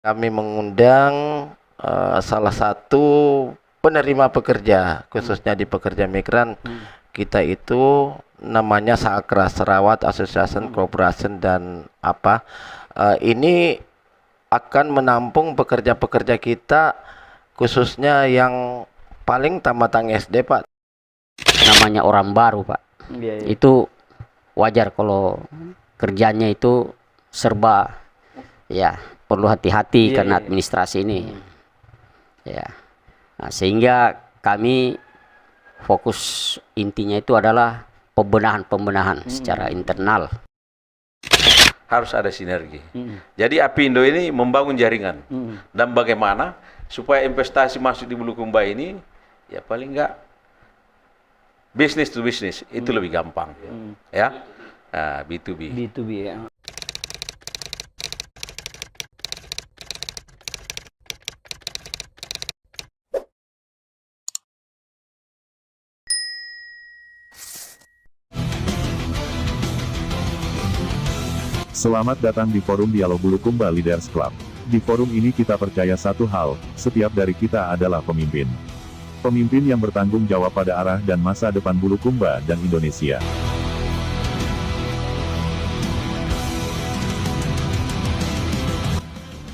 kami mengundang salah satu penerima pekerja, khususnya di pekerja migran. Kita itu namanya Sakra, Sarawat Association Corporation, dan ini akan menampung pekerja-pekerja kita, khususnya yang paling tamatang SD, Pak. Namanya orang baru, Pak. Itu wajar kalau kerjanya itu serba ya perlu hati-hati karena administrasi ini ya. Nah, sehingga kami fokus intinya itu adalah pembenahan secara internal. Harus ada sinergi. Jadi Apindo ini membangun jaringan. Dan bagaimana supaya investasi masuk di Bulukumba ini ya paling enggak business to business itu lebih gampang. Ya. B2B. B2B ya. Selamat datang di Forum Dialog Bulukumba Leaders Club. Di forum ini kita percaya satu hal, setiap dari kita adalah pemimpin. Pemimpin yang bertanggung jawab pada arah dan masa depan Bulukumba dan Indonesia.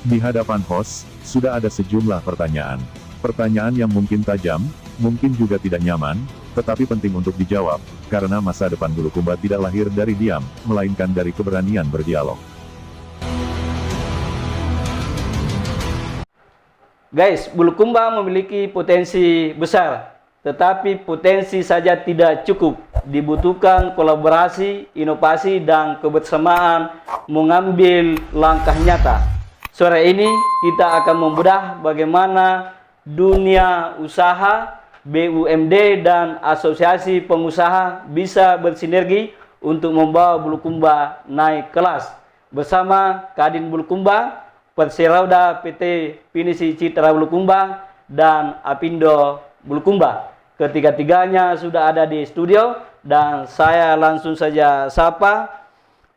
Di hadapan host, sudah ada sejumlah pertanyaan. Pertanyaan yang mungkin tajam, mungkin juga tidak nyaman, tetapi penting untuk dijawab, karena masa depan Bulukumba tidak lahir dari diam, melainkan dari keberanian berdialog. Guys, Bulukumba memiliki potensi besar, tetapi potensi saja tidak cukup. Dibutuhkan kolaborasi, inovasi, dan kebersamaan mengambil langkah nyata. Sore ini kita akan membedah bagaimana dunia usaha, BUMD, dan asosiasi pengusaha bisa bersinergi untuk membawa Bulukumba naik kelas. Bersama Kadin Bulukumba, Perserauda PT Pinisi Citra Bulukumba, dan Apindo Bulukumba. Ketiga-tiganya sudah ada di studio, dan saya langsung saja sapa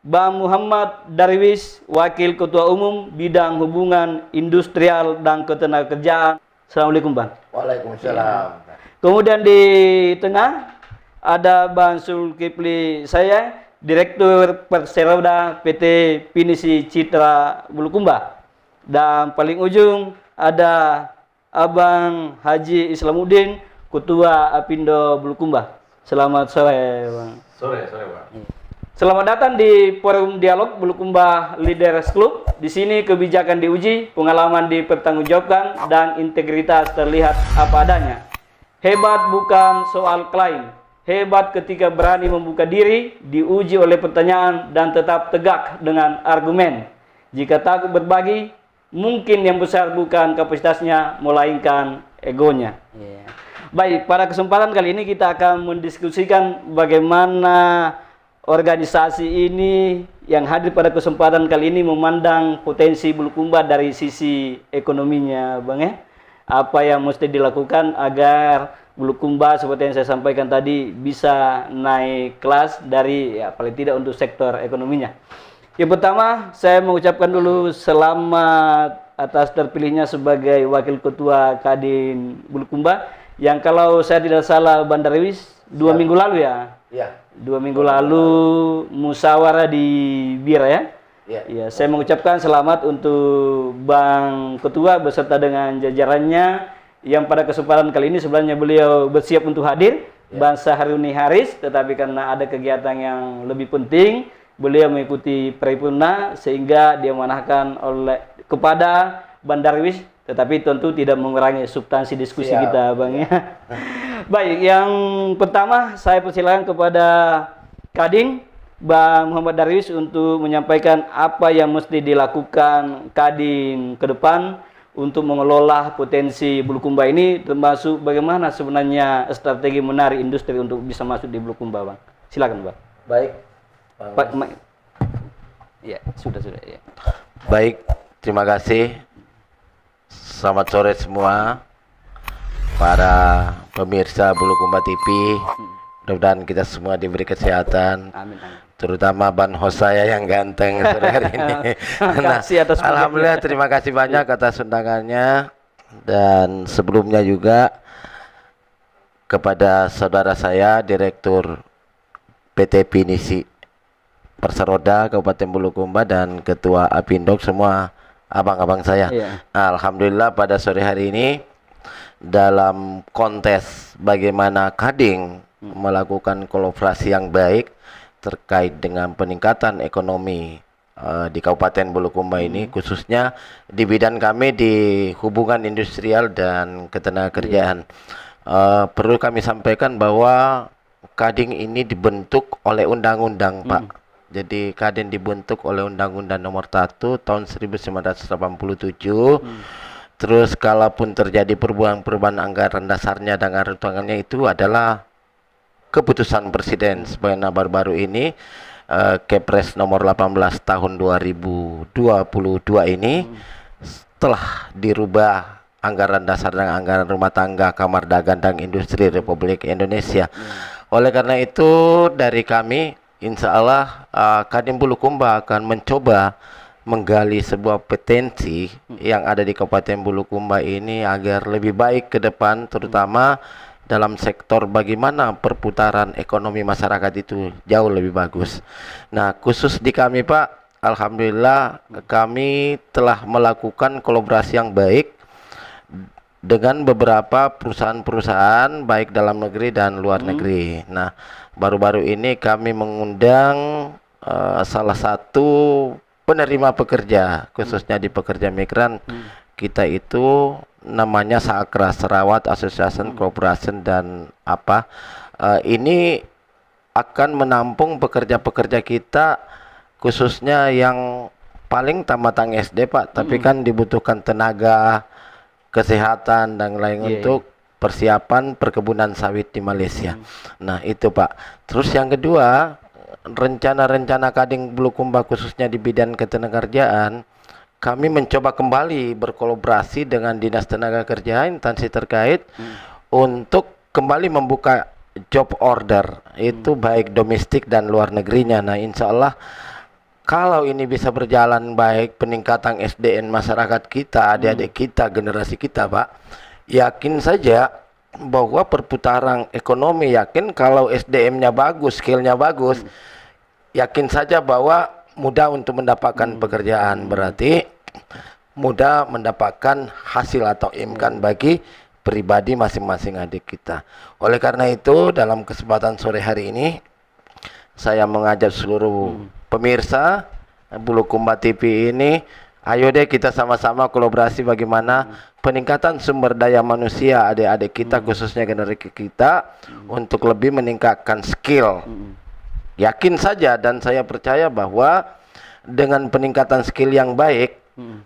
Bang Muhammad Darwis, Wakil Ketua Umum Bidang Hubungan Industrial dan Ketenagakerjaan. Assalamualaikum, Bang. Waalaikumsalam. Kemudian di tengah ada Bang Zulkifli, saya Direktur Perserauda PT Pinisi Citra Bulukumba. Dan paling ujung ada Abang Haji Islamuddin, Ketua Apindo Bulukumba. Selamat sore, Bang. Sore, Bang. Selamat datang di Forum Dialog Bulukumba Leaders Club. Di sini kebijakan diuji, pengalaman dipertanggungjawabkan, dan integritas terlihat apa adanya. Hebat bukan soal klaim. Hebat ketika berani membuka diri, diuji oleh pertanyaan, dan tetap tegak dengan argumen. Jika takut berbagi, mungkin yang besar bukan kapasitasnya, melainkan egonya. Baik, pada kesempatan kali ini kita akan mendiskusikan bagaimana organisasi ini yang hadir pada kesempatan kali ini memandang potensi Bulukumba dari sisi ekonominya, Bang ya. Apa yang mesti dilakukan agar Bulukumba seperti yang saya sampaikan tadi bisa naik kelas dari paling tidak untuk sektor ekonominya. Yang pertama, saya mengucapkan dulu selamat atas terpilihnya sebagai Wakil Ketua Kadin Bulukumba, yang kalau saya tidak salah Bang Darwis 2 minggu lalu ya. Iya. 2 minggu lalu musyawarah di Bira ya. Ya, saya mengucapkan selamat untuk Bang Ketua beserta dengan jajarannya yang pada kesempatan kali ini sebenarnya beliau bersiap untuk hadir, Bang Saharuni Haris, tetapi karena ada kegiatan yang lebih penting, beliau mengikuti paripurna sehingga dia memanahkan kepada Bang Darwis, tetapi tentu tidak mengurangi substansi diskusi kita, Bang ya. Baik, yang pertama saya persilakan kepada Kadin Bang Muhammad Darwis untuk menyampaikan apa yang mesti dilakukan Kadin ke depan untuk mengelola potensi Bulukumba ini, termasuk bagaimana sebenarnya strategi menarik industri untuk bisa masuk di Bulukumba, Bang. Silakan, Bang. Baik. Ya, sudah ya. Baik, terima kasih. Selamat sore semua para pemirsa Bulukumba TV Mudah-mudahan kita semua diberi kesehatan, Amin, amin. terutama Ban Hos saya yang ganteng sore hari ini. Nah, Kasih atas alhamdulillah terima kasih banyak atas undangannya, dan sebelumnya juga kepada saudara saya Direktur PT Pinisi Perseroda Kabupaten Bulukumba dan Ketua Apindok, semua abang-abang saya. Iya. Alhamdulillah pada sore hari ini dalam kontes bagaimana Kadin melakukan kolaborasi yang baik terkait dengan peningkatan ekonomi di Kabupaten Bulukumba ini, khususnya di bidang kami di hubungan industrial dan ketenagakerjaan. Perlu kami sampaikan bahwa Kadin ini dibentuk oleh undang-undang, Pak. Jadi Kadin dibentuk oleh Undang-Undang Nomor 1 tahun 1987. Terus kalaupun terjadi perubahan anggaran dasarnya dan anggaran utamanya itu adalah keputusan Presiden. Sebagaimana baru-baru ini Kepres nomor 18 tahun 2022 ini telah dirubah anggaran dasar dan anggaran rumah tangga Kamar Dagang dan Industri Republik Indonesia. Oleh karena itu dari kami insya Allah Kadin Bulukumba akan mencoba menggali sebuah potensi yang ada di Kabupaten Bulukumba ini agar lebih baik ke depan, terutama dalam sektor bagaimana perputaran ekonomi masyarakat itu jauh lebih bagus. Nah, khusus di kami, Pak, alhamdulillah kami telah melakukan kolaborasi yang baik dengan beberapa perusahaan-perusahaan baik dalam negeri dan luar negeri. Nah, baru-baru ini kami mengundang salah satu penerima pekerja, khususnya di pekerja migran. Kita itu namanya Sakra, Sarawat Association Corporation, dan ini akan menampung pekerja-pekerja kita khususnya yang paling tamatan SD, Pak, tapi kan dibutuhkan tenaga, kesehatan dan lain untuk persiapan perkebunan sawit di Malaysia. Nah, itu, Pak. Terus yang kedua, rencana-rencana Kadin Bulukumba khususnya di bidang ketenagakerjaan, kami mencoba kembali berkolaborasi dengan Dinas Tenaga Kerja instansi terkait untuk kembali membuka job order, itu baik domestik dan luar negerinya. Nah, insya Allah kalau ini bisa berjalan baik, peningkatan SDM masyarakat kita, adik-adik kita, generasi kita, Pak, yakin saja bahwa perputaran ekonomi, yakin kalau SDM-nya bagus, skill-nya bagus, yakin saja bahwa mudah untuk mendapatkan pekerjaan, berarti mudah mendapatkan hasil atau income bagi pribadi masing-masing adik kita. Oleh karena itu, dalam kesempatan sore hari ini, saya mengajak seluruh pemirsa Bulukumba TV ini, ayo deh kita sama-sama kolaborasi bagaimana peningkatan sumber daya manusia adik-adik kita, khususnya generasi kita, untuk lebih meningkatkan skill. Yakin saja dan saya percaya bahwa dengan peningkatan skill yang baik,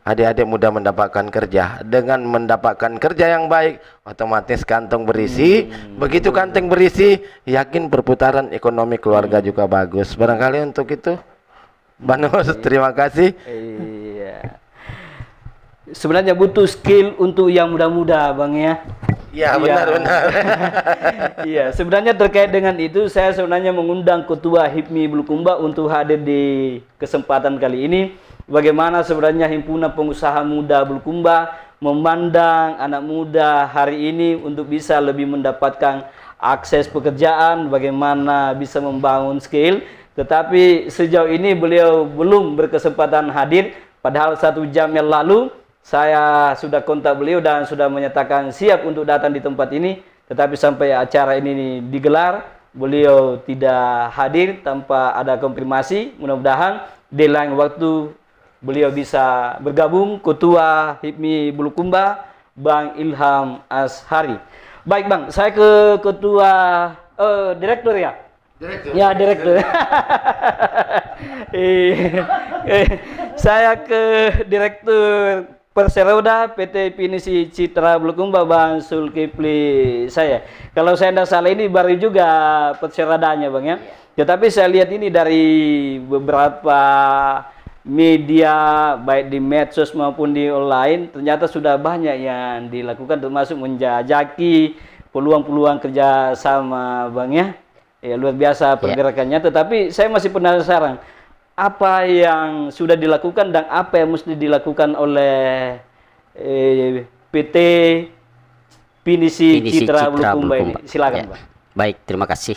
adik-adik mudah mendapatkan kerja. Dengan mendapatkan kerja yang baik, otomatis kantong berisi. Begitu kantong berisi, yakin perputaran ekonomi keluarga juga bagus. Barangkali untuk itu, Banus, terima kasih. Iya. Sebenarnya butuh skill untuk yang muda-muda, Bang, ya. Ya, benar-benar. Iya, sebenarnya terkait dengan itu saya sebenarnya mengundang Ketua HIPMI Bulukumba untuk hadir di kesempatan kali ini. Bagaimana sebenarnya Himpunan Pengusaha Muda Bulukumba memandang anak muda hari ini untuk bisa lebih mendapatkan akses pekerjaan, bagaimana bisa membangun skill. Tetapi sejauh ini beliau belum berkesempatan hadir, padahal 1 jam yang lalu saya sudah kontak beliau dan sudah menyatakan siap untuk datang di tempat ini. Tetapi sampai acara ini digelar, beliau tidak hadir tanpa ada konfirmasi. Mudah-mudahan di lain waktu beliau bisa bergabung. Ketua HIPMI Bulukumba, Bang Ilham Ashari. Baik, Bang, saya ke Ketua Direktur ya? Direktur. Ya, Direktur. Saya ke Direktur Perseroda PT Pinisi Citra Bulukumba, Bang Zulkifli saya. Kalau saya tidak salah ini baru juga Perserodanya, Bang, ya. Tetapi saya lihat ini dari beberapa media baik di medsos maupun di online, ternyata sudah banyak yang dilakukan termasuk menjajaki peluang-peluang kerja sama, Bang, ya. Ya, luar biasa pergerakannya. Tetapi saya masih penasaran, apa yang sudah dilakukan dan apa yang mesti dilakukan oleh PT Pinisi Citra Bulukumba ini. Silakan, Pak. Baik, terima kasih.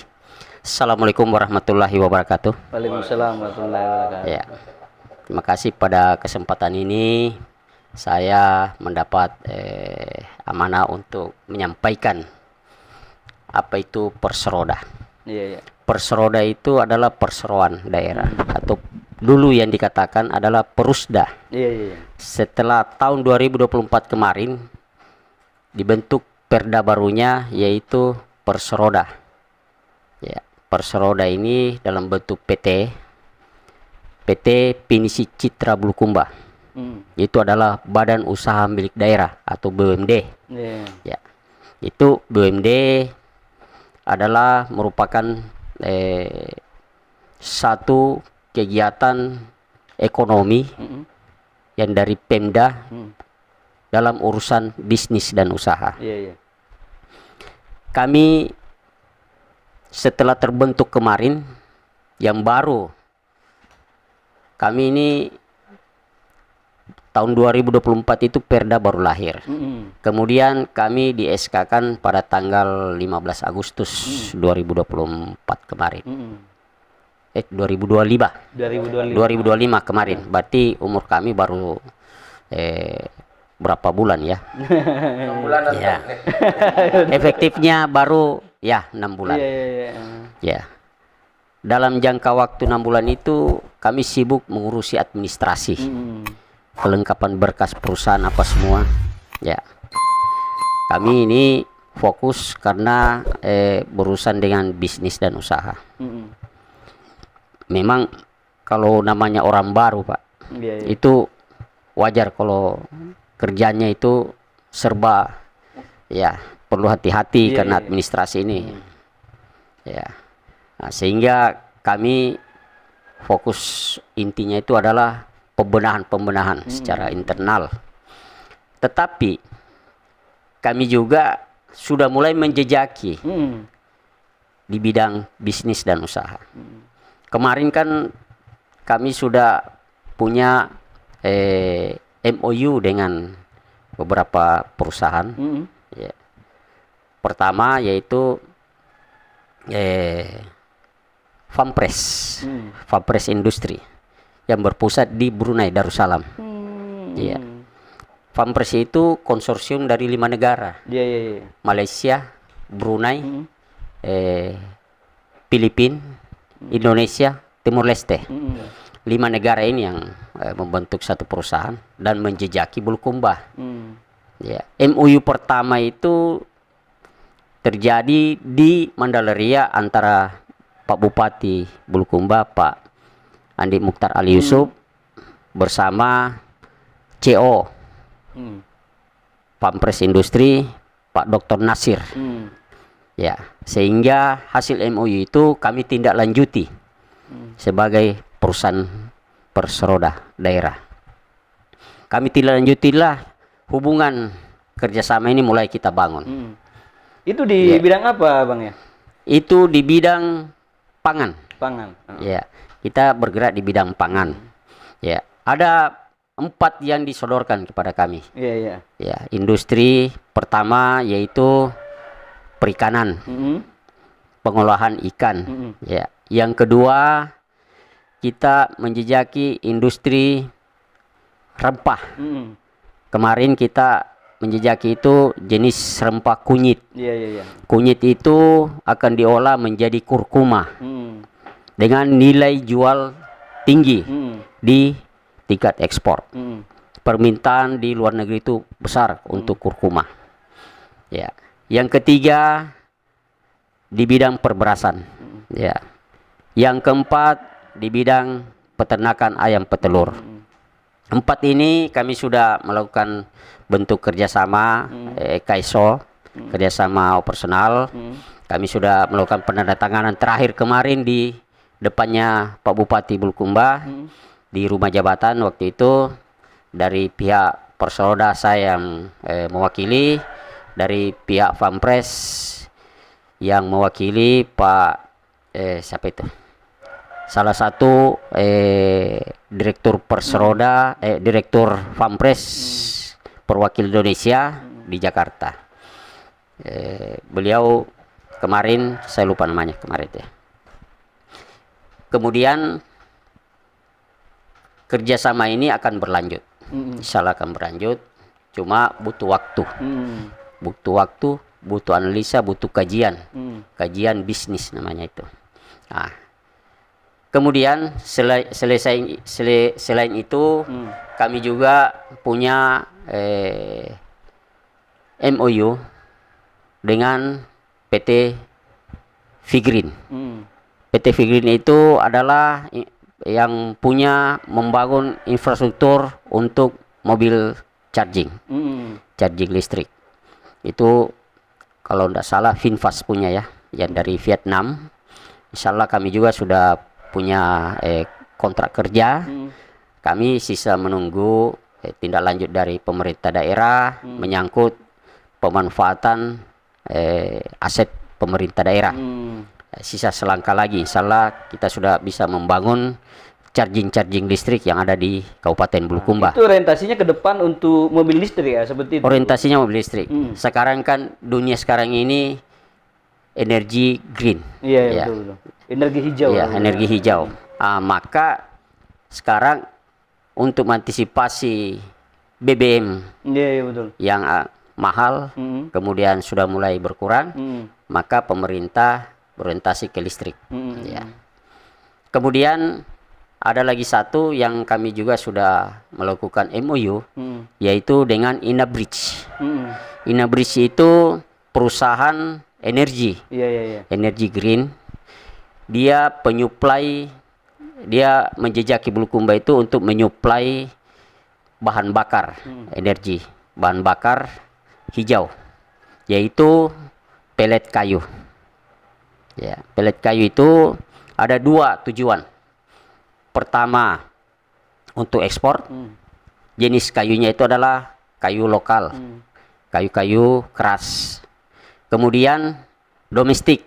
Assalamualaikum warahmatullahi wabarakatuh. Waalaikumsalam warahmatullahi wabarakatuh. Ya, terima kasih pada kesempatan ini saya mendapat amanah untuk menyampaikan apa itu Perseroda. Iya, iya. Perseroda itu adalah perseroan daerah atau dulu yang dikatakan adalah Perusda. Iya, iya. Setelah tahun 2024 kemarin dibentuk perda barunya yaitu Perseroda. Ya, Perseroda ini dalam bentuk PT Pinisi Citra Bulukumba. Itu adalah badan usaha milik daerah atau BUMD. Yeah. Ya, itu BUMD adalah merupakan satu kegiatan ekonomi yang dari Pemda dalam urusan bisnis dan usaha. Yeah, yeah. Kami setelah terbentuk kemarin yang baru, kami ini tahun 2024 itu perda baru lahir. Kemudian kami di SK-kan pada tanggal 15 Agustus 2024 kemarin. 2025 kemarin. Berarti umur kami baru berapa bulan ya? 6 bulan Ya. Efektifnya baru ya 6 bulan. Ya. Dalam jangka waktu 6 bulan itu kami sibuk mengurusi administrasi. Kelengkapan berkas perusahaan apa semua. Ya. Kami ini fokus karena berurusan dengan bisnis dan usaha. Memang kalau namanya orang baru, Pak, itu wajar kalau kerjanya itu serba ya perlu hati-hati karena administrasi ini. Ya. Nah, sehingga kami fokus intinya itu adalah pembenahan secara internal. Tetapi kami juga sudah mulai menjejaki di bidang bisnis dan usaha. Kemarin kan kami sudah punya MOU dengan beberapa perusahaan. Ya. Pertama yaitu Fampres Industri yang berpusat di Brunei Darussalam. Ya. Fampres itu konsorsium dari 5 negara. Malaysia, Brunei, Filipina, Indonesia, Timur Leste. 5 negara ini yang membentuk satu perusahaan dan menjejaki Bulukumba. Ya. MOU pertama itu terjadi di Mandalaria antara Pak Bupati Bulukumba, Pak Andi Mukhtar Ali Yusuf bersama CO Fampres Industri Pak Dr. Nasir. Ya, sehingga hasil MOU itu kami tindak lanjuti sebagai perusahaan Perseroda daerah. Kami tindak lanjutilah hubungan kerjasama ini mulai kita bangun. Itu di bidang apa, Bang ya? Itu di bidang pangan. Ya, kita bergerak di bidang pangan. Ya, ada 4 yang disodorkan kepada kami. Ya, industri pertama yaitu perikanan, pengolahan ikan. Ya, yang kedua kita menjejaki industri rempah. Kemarin kita menjejaki itu jenis rempah kunyit. Kunyit itu akan diolah menjadi kurkuma dengan nilai jual tinggi di tingkat ekspor. Permintaan di luar negeri itu besar untuk kurkuma. Ya. Yang ketiga di bidang perberasan. Ya. Yang keempat di bidang peternakan ayam petelur. 4 ini kami sudah melakukan bentuk kerjasama KAISO, kerjasama operasional. Kami sudah melakukan penandatanganan terakhir kemarin di depannya Pak Bupati Bulukumba di rumah jabatan. Waktu itu dari pihak Perseroda saya yang mewakili, dari pihak Fampres yang mewakili Pak siapa itu? Salah satu direktur Persroda, direktur Pampres perwakil Indonesia di Jakarta. Beliau kemarin, saya lupa namanya kemarin ya. Kemudian kerjasama ini akan berlanjut, insya Allah akan berlanjut. Cuma butuh waktu, butuh analisa, butuh kajian, kajian bisnis namanya itu. Nah, kemudian selain itu kami juga punya MOU dengan PT Figrin. PT Figrin itu adalah yang punya membangun infrastruktur untuk mobil charging, charging listrik. Itu kalau tidak salah Finfast punya ya, yang dari Vietnam. Insya Allah kami juga sudah punya kontrak kerja. Kami sisa menunggu tindak lanjut dari pemerintah daerah menyangkut pemanfaatan aset pemerintah daerah. Sisa selangkah lagi, insya Allah kita sudah bisa membangun charging listrik yang ada di Kabupaten Bulukumba. Itu orientasinya ke depan untuk mobil listrik ya, seperti itu? Orientasinya mobil listrik. Sekarang kan dunia sekarang ini energi green. Iya, betul. Energi hijau. Iya, energi hijau. Maka sekarang untuk mengantisipasi BBM betul. yang mahal, kemudian sudah mulai berkurang, maka pemerintah berorientasi ke listrik. Ya. Kemudian ada lagi satu yang kami juga sudah melakukan MOU, yaitu dengan Inabridge. Inabridge itu perusahaan energi, energi green. Dia penyuplai, dia menjejaki Bulukumba itu untuk menyuplai bahan bakar energi, bahan bakar hijau, yaitu pelet kayu. Ya, pelet kayu itu ada dua tujuan. Pertama, untuk ekspor. Jenis kayunya itu adalah kayu lokal, kayu-kayu keras. Kemudian domestik.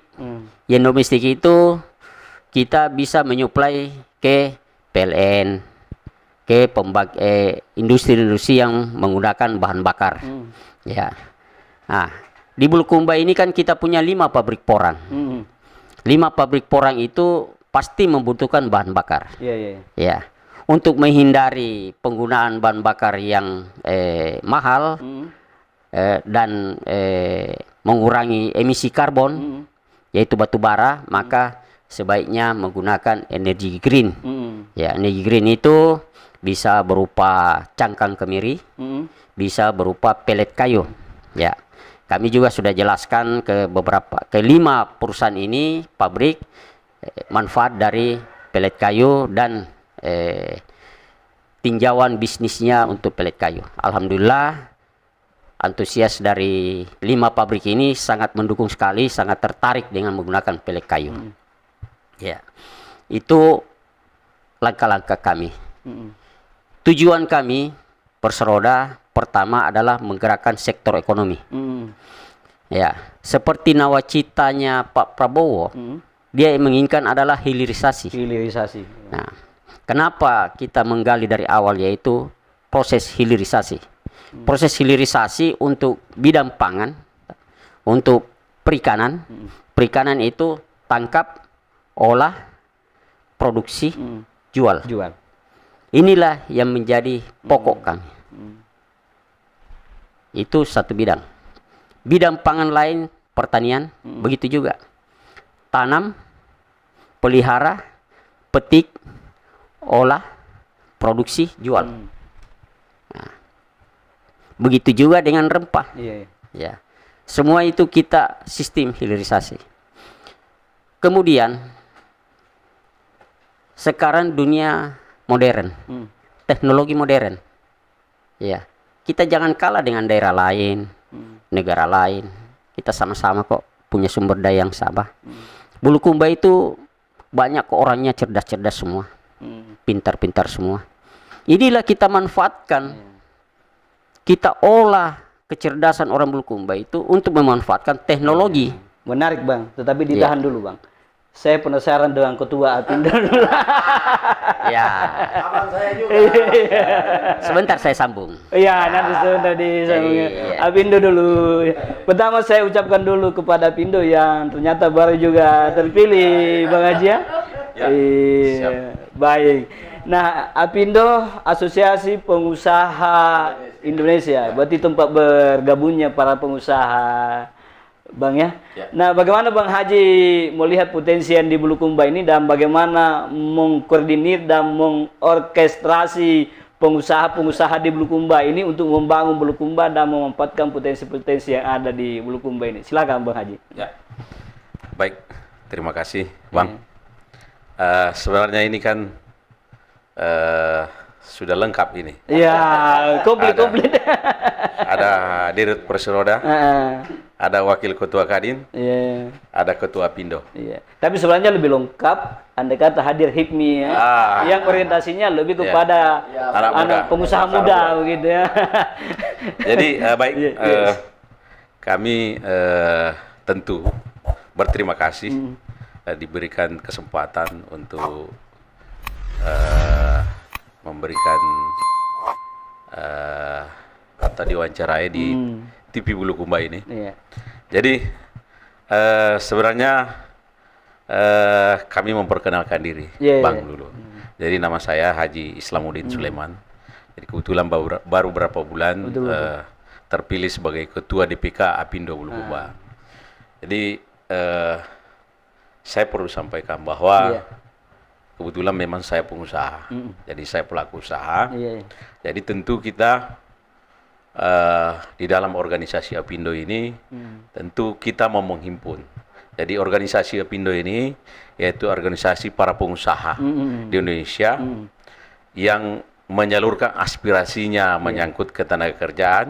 Yang domestik itu kita bisa menyuplai ke PLN, ke industri-industri yang menggunakan bahan bakar. Ya. Nah, di Bulukumba ini kan kita punya 5 pabrik porang. 5 pabrik porang itu pasti membutuhkan bahan bakar. Ya. Untuk menghindari penggunaan bahan bakar yang mahal dan mengurangi emisi karbon, yaitu batu bara, maka sebaiknya menggunakan energi green. Ya, energi green itu bisa berupa cangkang kemiri, bisa berupa pelet kayu. Ya. Kami juga sudah jelaskan ke 5 perusahaan ini, pabrik, manfaat dari pelet kayu dan tinjauan bisnisnya untuk pelet kayu. Alhamdulillah, antusias dari 5 pabrik ini sangat mendukung sekali, sangat tertarik dengan menggunakan pelet kayu. Ya, itu langkah-langkah kami. Tujuan kami Persroda pertama adalah menggerakkan sektor ekonomi. Ya, seperti nawacitanya Pak Prabowo, dia menginginkan adalah hilirisasi. Nah, kenapa kita menggali dari awal, yaitu proses hilirisasi. Proses hilirisasi untuk bidang pangan, untuk perikanan. Perikanan itu tangkap, olah, produksi, jual. Inilah yang menjadi pokok kami. Itu satu bidang. Bidang pangan lain, pertanian, begitu juga. Tanam, pelihara, petik, olah, produksi, jual. Nah, begitu juga dengan rempah. Ya. Semua itu kita sistem hilirisasi. Kemudian, sekarang dunia modern, teknologi modern. Ya. Kita jangan kalah dengan daerah lain, negara lain. Kita sama-sama kok punya sumber daya yang sama. Bulukumba itu banyak orangnya cerdas-cerdas semua, pintar-pintar semua. Inilah kita manfaatkan, kita olah kecerdasan orang Bulukumba itu untuk memanfaatkan teknologi. Menarik Bang, tetapi ditahan dulu Bang. saya penasaran dengan ketua Apindo. Ya. Sebentar saya sambung. Iya, nanti sebentar disambung. Iya. Apindo dulu. Pertama saya ucapkan dulu kepada Apindo yang ternyata baru juga terpilih, Bang Haji ya. Ya, Iya, siap. baik. Nah, Apindo Asosiasi Pengusaha Indonesia, berarti tempat bergabungnya para pengusaha, Bang ya. Ya. Nah, bagaimana Bang Haji melihat potensi yang di Bulukumba ini dan bagaimana mengkoordinir dan mengorkestrasi pengusaha-pengusaha di Bulukumba ini untuk membangun Bulukumba dan memanfaatkan potensi-potensi yang ada di Bulukumba ini? Silakan Bang Haji. Ya, baik. Terima kasih, Bang. Sebenarnya ini kan sudah lengkap ini. Iya, komplit. Ada Dirut Persiroda, ada Wakil Ketua Kadin, Iya. ada Ketua Apindo. Iya. Tapi sebenarnya lebih lengkap, andai kata hadir HIPMI ya, yang orientasinya lebih kepada Anak muda. anak pengusaha muda begitu ya. Jadi baik, Iya. kami tentu berterima kasih diberikan kesempatan untuk memberikan atau diwawancarai di TV Bulukumba ini. Iya. Jadi sebenarnya kami memperkenalkan diri, Iya, Bang iya. dulu. Jadi nama saya Haji Islamuddin Sulaiman. Jadi kebetulan baru berapa bulan terpilih sebagai Ketua DPK Apindo Bulukumba. Jadi saya perlu sampaikan bahwa kebetulan memang saya pengusaha, jadi saya pelaku usaha. Iya. Jadi tentu kita di dalam organisasi Apindo ini, tentu kita mau menghimpun. Jadi organisasi Apindo ini yaitu organisasi para pengusaha di Indonesia yang menyalurkan aspirasinya menyangkut ketenaga kerjaan,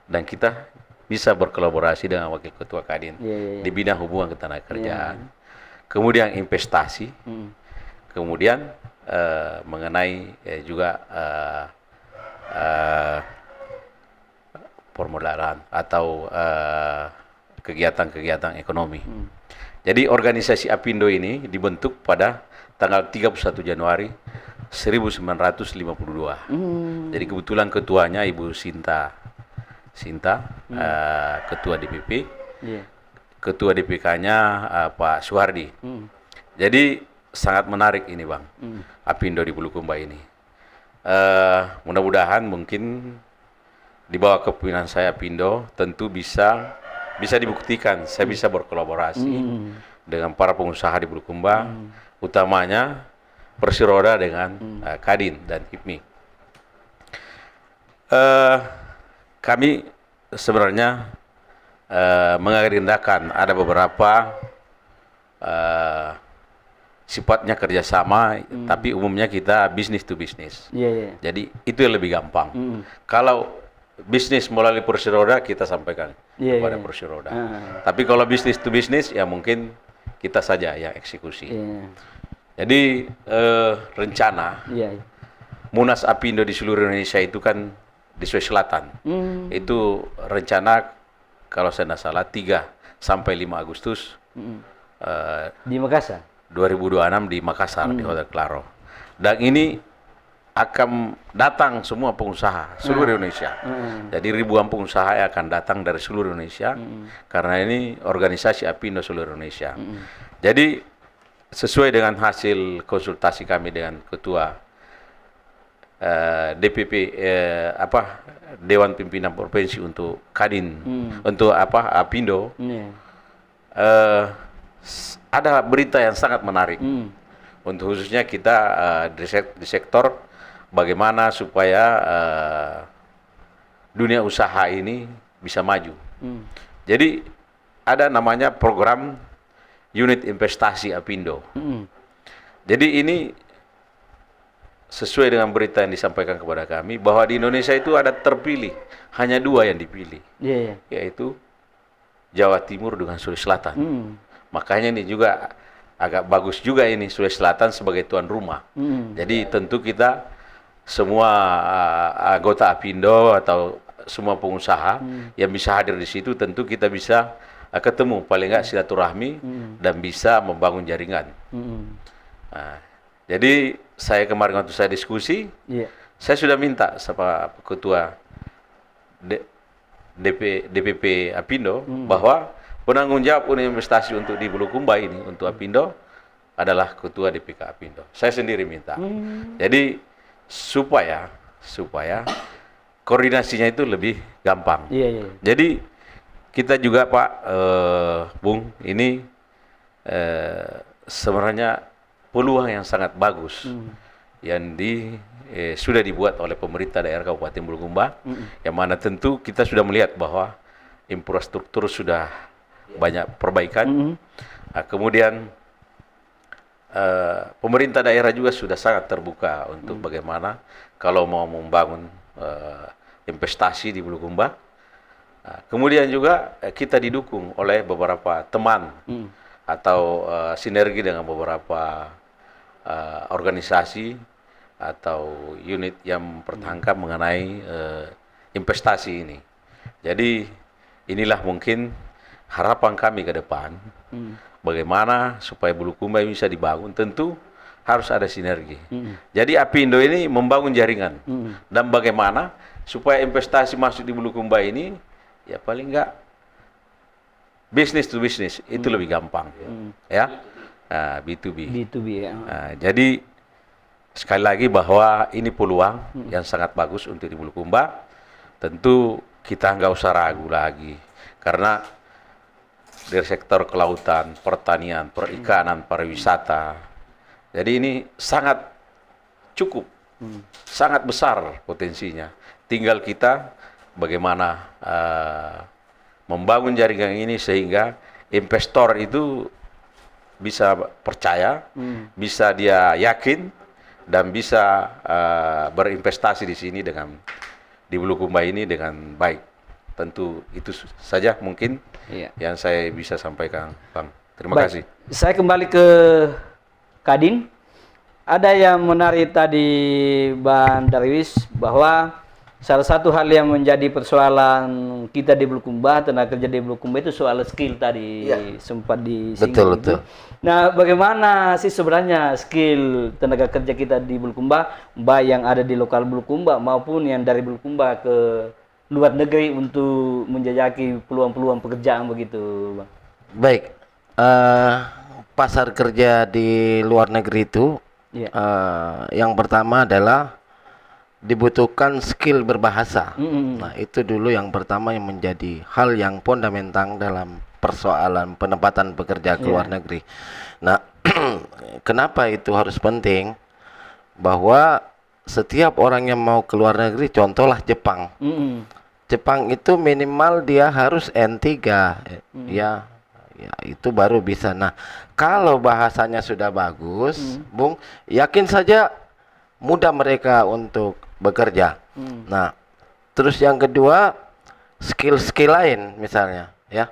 dan kita bisa berkolaborasi dengan Wakil Ketua Kadin di bidang hubungan ketenaga kerjaan. Kemudian investasi, kemudian mengenai juga permodalan atau kegiatan-kegiatan ekonomi. Jadi organisasi Apindo ini dibentuk pada tanggal 31 Januari 1952. Jadi kebetulan ketuanya Ibu Sinta, ketua DPP. Ketua DPK-nya Pak Suhardi. Jadi sangat menarik ini Bang, Apindo di Bulukumba ini. Mudah-mudahan mungkin di bawah kepemimpinan saya Apindo tentu bisa dibuktikan saya bisa berkolaborasi dengan para pengusaha di Bulukumba, utamanya Persiroda dengan Kadin dan HIPMI. Kami sebenarnya mengagendakan ada beberapa sifatnya kerjasama, tapi umumnya kita bisnis to bisnis. Jadi itu yang lebih gampang. Kalau bisnis melalui Persiroda kita sampaikan kepada Persiroda. Tapi kalau bisnis to bisnis ya mungkin kita saja yang eksekusi. Jadi rencana Munas Apindo di seluruh Indonesia itu kan di Sulawesi Selatan. Itu rencana kalau saya tidak salah 3 sampai 5 Agustus Di Makassar. 2026 di Makassar di Hotel Claro. Dan ini akan datang semua pengusaha seluruh Indonesia. Jadi ribuan pengusaha yang akan datang dari seluruh Indonesia karena ini organisasi Apindo seluruh Indonesia. Jadi sesuai dengan hasil konsultasi kami dengan Ketua DPP Dewan Pimpinan Provinsi untuk Kadin untuk Apindo, ada berita yang sangat menarik untuk khususnya kita di sektor bagaimana supaya dunia usaha ini bisa maju. Jadi ada namanya program unit investasi Apindo. Jadi ini sesuai dengan berita yang disampaikan kepada kami bahwa di Indonesia itu ada terpilih hanya 2 yang dipilih, yaitu Jawa Timur dengan Sulawesi Selatan. Makanya ini juga agak bagus juga ini Sulawesi Selatan sebagai tuan rumah. Jadi tentu kita semua anggota Apindo atau semua pengusaha yang bisa hadir di situ tentu kita bisa ketemu, paling nggak silaturahmi dan bisa membangun jaringan. Nah, jadi saya kemarin waktu saya diskusi, saya sudah minta sama ketua DPP Apindo bahwa penanggung jawab investasi untuk di Bulukumba ini untuk Apindo adalah ketua DPK Apindo. Saya sendiri minta. Jadi supaya koordinasinya itu lebih gampang. Jadi kita juga Pak Bung, ini sebenarnya peluang yang sangat bagus yang sudah dibuat oleh pemerintah daerah Kabupaten Bulukumba, yang mana tentu kita sudah melihat bahwa infrastruktur sudah banyak perbaikan. Nah, kemudian pemerintah daerah juga sudah sangat terbuka untuk bagaimana kalau mau membangun investasi di Bulukumba. Nah, kemudian juga kita didukung oleh beberapa teman atau sinergi dengan beberapa organisasi atau unit yang mempertahankan mengenai investasi ini. Jadi inilah mungkin harapan kami ke depan, bagaimana supaya Bulukumba bisa dibangun. Tentu harus ada sinergi. Jadi Apindo ini membangun jaringan, dan bagaimana supaya investasi masuk di Bulukumba ini, ya paling enggak business to business itu lebih gampang, ya, B2B. ya. Jadi sekali lagi bahwa ini peluang yang sangat bagus untuk di Bulukumba. Tentu kita nggak usah ragu lagi, karena dari sektor kelautan, pertanian, perikanan, pariwisata. Jadi ini sangat cukup, sangat besar potensinya. Tinggal kita bagaimana membangun jaringan ini sehingga investor itu bisa percaya, bisa dia yakin, dan bisa berinvestasi di sini di Bulukumba ini dengan baik. Tentu itu saja mungkin yang saya bisa sampaikan, Bang. Terima kasih. Saya kembali ke Kadin. Ada yang menarik tadi Bang Darwis, bahwa salah satu hal yang menjadi persoalan kita di Bulukumba, tenaga kerja di Bulukumba, itu soal skill tadi sempat disinggung. Betul. Nah, bagaimana sih sebenarnya skill tenaga kerja kita di Bulukumba, baik yang ada di lokal Bulukumba maupun yang dari Bulukumba ke luar negeri untuk menjajaki peluang-peluang pekerjaan begitu, Bang? Baik, pasar kerja di luar negeri itu yang pertama adalah dibutuhkan skill berbahasa. Nah, itu dulu yang pertama yang menjadi hal yang fundamental dalam persoalan penempatan pekerja ke luar negeri. Nah, kenapa itu harus penting? Bahwa setiap orang yang mau ke luar negeri, contohlah Jepang. Jepang itu minimal dia harus N3, ya itu baru bisa. Nah, kalau bahasanya sudah bagus, Bung, yakin saja mudah mereka untuk bekerja. Nah, terus yang kedua, skill-skill lain misalnya, ya.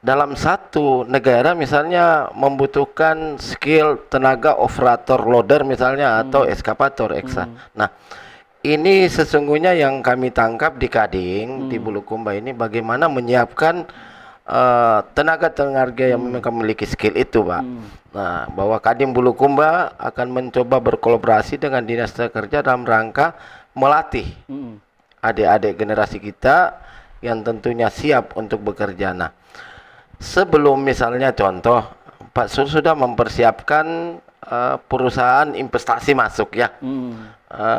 Dalam satu negara misalnya membutuhkan skill tenaga operator loader misalnya, atau eskavator eksa. Nah, ini sesungguhnya yang kami tangkap di Kadin, di Bulukumba ini, bagaimana menyiapkan tenaga-tenaga yang memiliki skill itu, Pak. Nah, bahwa Kadin Bulukumba akan mencoba berkolaborasi dengan Dinas Tenaga Kerja dalam rangka melatih adik-adik generasi kita yang tentunya siap untuk bekerja. Nah, sebelum misalnya contoh, Pak Sur sudah mempersiapkan perusahaan investasi masuk, ya.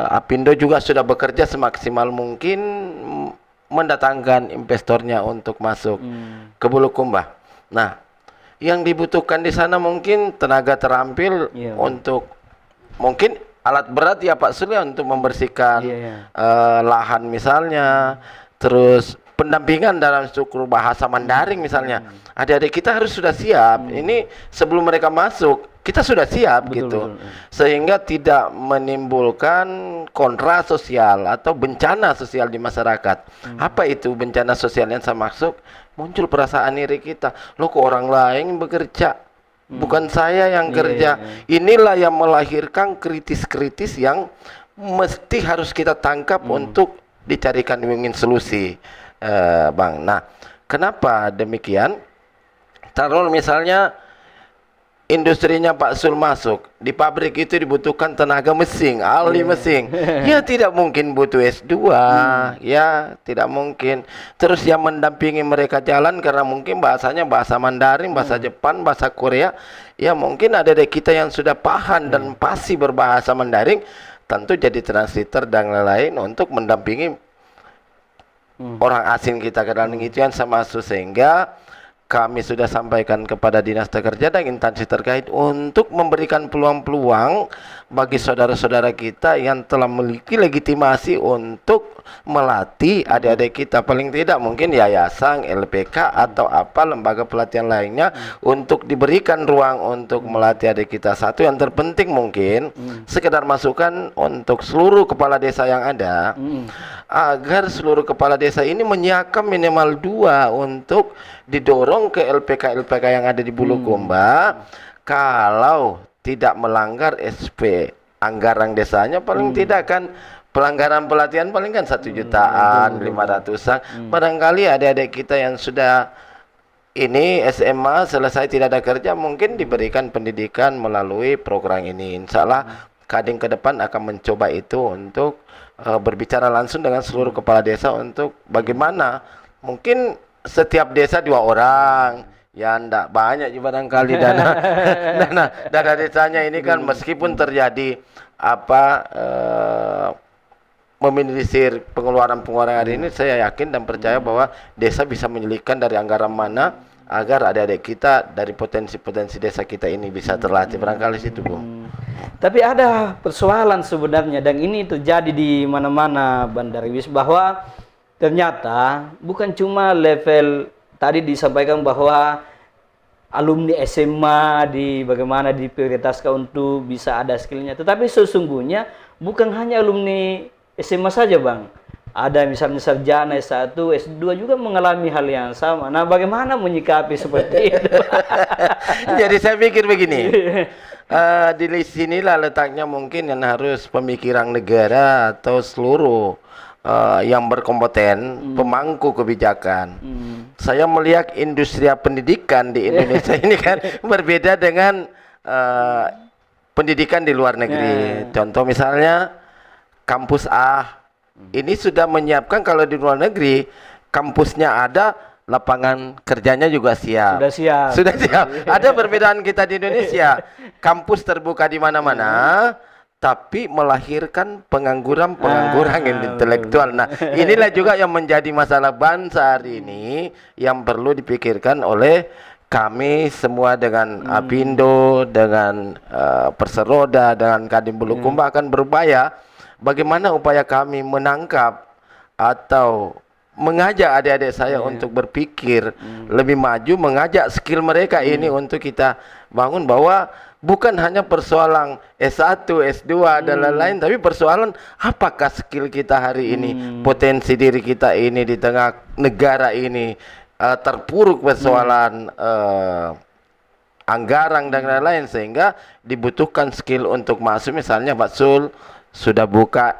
Apindo juga sudah bekerja semaksimal mungkin mendatangkan investornya untuk masuk ke Bulukumba. Nah, yang dibutuhkan di sana mungkin tenaga terampil untuk mungkin alat berat, ya Pak Surya, untuk membersihkan lahan misalnya, terus pendampingan dalam struktur bahasa Mandarin misalnya. Adik-adik kita harus sudah siap. Ini sebelum mereka masuk, kita sudah siap, betul. Sehingga tidak menimbulkan kontra sosial atau bencana sosial di masyarakat. Apa itu bencana sosial yang saya maksud? Muncul perasaan iri kita, loh kok orang lain bekerja, bukan saya yang kerja. Inilah yang melahirkan kritis-kritis yang mesti harus kita tangkap untuk dicarikan ingin solusi, Bang. Nah, Kenapa demikian? Taruh misalnya industrinya Pak Sul masuk, di pabrik itu dibutuhkan tenaga mesin, ahli mesin. Ya tidak mungkin butuh S2, ya tidak mungkin. Terus yang mendampingi mereka jalan karena mungkin bahasanya bahasa Mandarin, bahasa Jepang, bahasa Korea. Ya mungkin ada dari kita yang sudah paham dan pasti berbahasa Mandarin, tentu jadi translator dan lain-lain untuk mendampingi orang asing kita ke dalam itu yang sama sehingga kami sudah sampaikan kepada Dinas Kerja dan instansi terkait untuk memberikan peluang-peluang bagi saudara-saudara kita yang telah memiliki legitimasi untuk melatih adik-adik kita, paling tidak mungkin yayasan, LPK atau apa lembaga pelatihan lainnya untuk diberikan ruang untuk melatih adik kita. Satu yang terpenting mungkin sekedar masukan untuk seluruh kepala desa yang ada, agar seluruh kepala desa ini menyiapkan minimal 2 untuk didorong ke LPK-LPK yang ada di Bulukumba. Kalau tidak melanggar SP anggaran desanya, paling tidak kan pelanggaran pelatihan paling kan 1 jutaan, 500-an. Barangkali adik-adik kita yang sudah ini SMA selesai tidak ada kerja, mungkin diberikan pendidikan melalui program ini. Insya Allah Kadin ke depan akan mencoba itu untuk berbicara langsung dengan seluruh kepala desa untuk bagaimana mungkin setiap desa 2 orang. Ya enggak banyak juga barangkali dana desanya ini kan meskipun terjadi apa meminimalisir pengeluaran hari ini, saya yakin dan percaya bahwa desa bisa menyelipkan dari anggaran mana agar adik-adik kita dari potensi-potensi desa kita ini bisa terlatih, barangkali situ Bu. Tapi ada persoalan sebenarnya, dan ini terjadi di mana-mana Bang Darwis, bahwa ternyata bukan cuma level tadi disampaikan bahwa alumni SMA bagaimana diprioritaskan untuk bisa ada skillnya, tetapi sesungguhnya bukan hanya alumni SMA saja Bang. Ada misalnya sarjana S1, S2 juga mengalami hal yang sama. Nah, bagaimana menyikapi seperti itu? Jadi saya pikir begini, di sinilah letaknya mungkin yang harus pemikiran negara atau seluruh yang berkompeten, pemangku kebijakan. Saya melihat industri pendidikan di Indonesia ini kan berbeda dengan pendidikan di luar negeri. Contoh misalnya kampus A ini sudah menyiapkan, kalau di luar negeri kampusnya ada, lapangan kerjanya juga siap. Sudah siap. Ada perbedaan kita di Indonesia. Kampus terbuka di mana-mana, tapi melahirkan pengangguran intelektual. Nah, inilah juga yang menjadi masalah bangsa hari ini yang perlu dipikirkan oleh kami semua dengan Apindo, dengan Perseroda, dengan Kadin Bulukumba akan berupaya bagaimana upaya kami menangkap atau mengajak adik-adik saya untuk berpikir lebih maju, mengajak skill mereka ini untuk kita bangun, bahwa bukan hanya persoalan S1, S2 dan lain-lain, tapi persoalan apakah skill kita hari ini, potensi diri kita ini di tengah negara ini terpuruk persoalan anggaran dan lain-lain, sehingga dibutuhkan skill untuk masuk. Misalnya Pak Sul sudah buka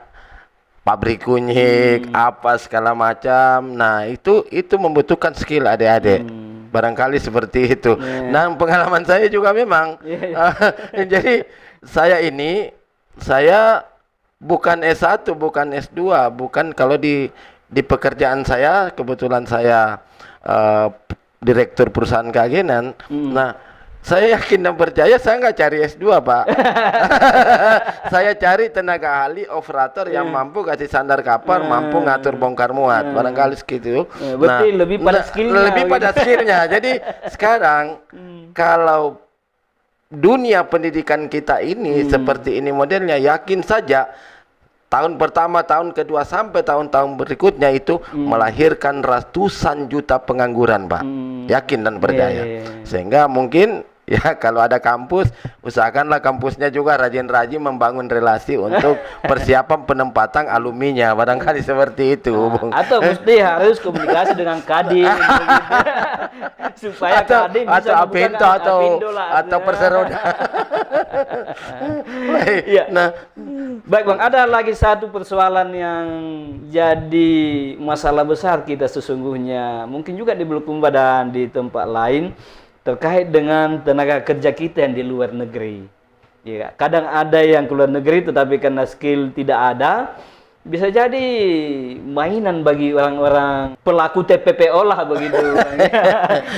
pabrik kunyit, apa segala macam. Nah, itu membutuhkan skill adik-adik. Barangkali seperti itu. Nah, pengalaman saya juga memang. Jadi saya bukan S1, bukan S2, bukan, kalau di pekerjaan saya kebetulan saya direktur perusahaan keagenan. Nah, saya yakin dan percaya saya nggak cari S2 Pak. Saya cari tenaga ahli operator yang mampu kasih sandar kapal, mampu ngatur bongkar muat, barangkali segitu. Berarti lebih pada skillnya. Lebih pada skillnya. Jadi sekarang kalau dunia pendidikan kita ini seperti ini modelnya, yakin saja tahun pertama, tahun kedua sampai tahun-tahun berikutnya itu melahirkan ratusan juta pengangguran Pak. Yakin dan percaya. Sehingga mungkin Ya, kalau ada kampus, usahakanlah kampusnya juga rajin-rajin membangun relasi untuk persiapan penempatan alumninya. Barangkali seperti itu, Bung. Atau mesti harus komunikasi dengan Kadin supaya Kadin bisa atau Apindo atau Perseroda. Iya. Nah, Baik Bang, ada lagi satu persoalan yang jadi masalah besar kita sesungguhnya, mungkin juga di Bulukumba dan di tempat lain, terkait dengan tenaga kerja kita yang di luar negeri. Ya, kadang ada yang keluar negeri tetapi karena skill tidak ada, bisa jadi mainan bagi orang-orang pelaku TPPO lah begitu.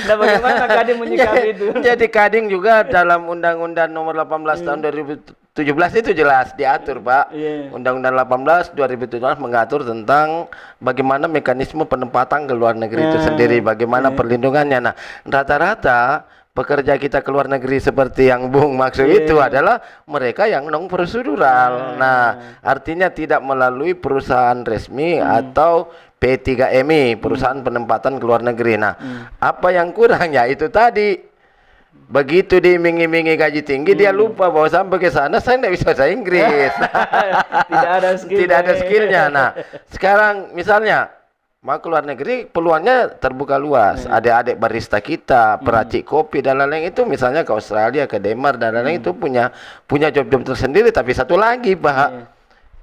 Nah, bagaimana Kadin menyikapi itu? jadi Kadin juga dalam Undang-Undang Nomor 18 tahun 2017 itu jelas diatur, Pak. Undang-Undang 18 2017 mengatur tentang bagaimana mekanisme penempatan ke luar negeri itu sendiri, bagaimana perlindungannya. Nah, rata-rata pekerja kita ke luar negeri seperti yang Bung maksud itu adalah mereka yang non prosedural. Nah, artinya tidak melalui perusahaan resmi atau P3MI, perusahaan penempatan ke luar negeri. Nah, apa yang kurang ya itu tadi. Begitu diiming-imingi gaji tinggi, dia lupa bahwa sampai ke sana saya tidak bisa bahasa Inggris. Tidak ada skill. Tidak ada skillnya. Nah, sekarang misalnya mau keluar negeri, peluangnya terbuka luas. Adik-adik barista kita, peracik kopi dan lain-lain itu misalnya ke Australia, ke Denmark dan lain-lain itu punya job-job tersendiri. Tapi satu lagi, Pak,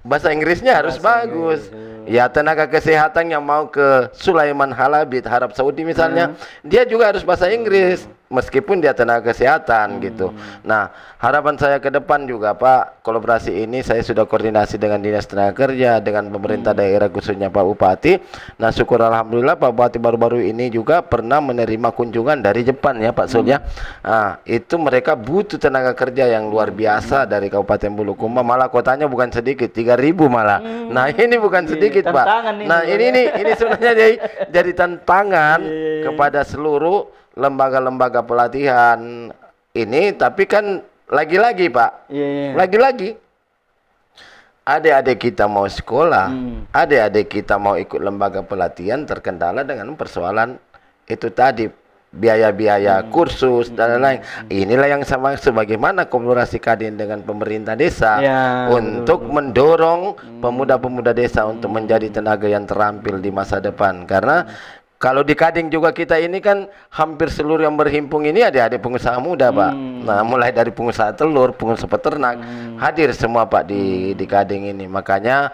bahasa Inggrisnya harus bagus. Ya, tenaga kesehatan yang mau ke Sulaiman Halabit, Arab Saudi misalnya, dia juga harus bahasa Inggris meskipun dia tenaga kesehatan gitu. Nah, harapan saya ke depan juga, Pak, kolaborasi ini saya sudah koordinasi dengan Dinas Tenaga Kerja, dengan pemerintah daerah khususnya Pak Bupati. Nah, syukur alhamdulillah Pak Bupati baru-baru ini juga pernah menerima kunjungan dari Jepang ya, Pak Sul ya. Nah, itu mereka butuh tenaga kerja yang luar biasa dari Kabupaten Bulukumba, malah kotanya bukan sedikit, 3.000 malah. Nah, ini bukan sedikit, Pak. Nah, ini sebenarnya jadi tantangan kepada seluruh lembaga-lembaga pelatihan ini, tapi kan lagi-lagi, Pak, lagi-lagi adik-adik kita mau sekolah, adik-adik kita mau ikut lembaga pelatihan terkendala dengan persoalan itu tadi, biaya-biaya kursus dan lain-lain. Inilah yang sama sebagaimana kolaborasi Kadin dengan pemerintah desa untuk mendorong pemuda-pemuda desa untuk menjadi tenaga yang terampil di masa depan. Karena kalau di Kadin juga kita ini kan hampir seluruh yang berhimpun ini adik-adik pengusaha muda, Pak. Nah, mulai dari pengusaha telur, pengusaha peternak, hadir semua, Pak, di Kadin ini. Makanya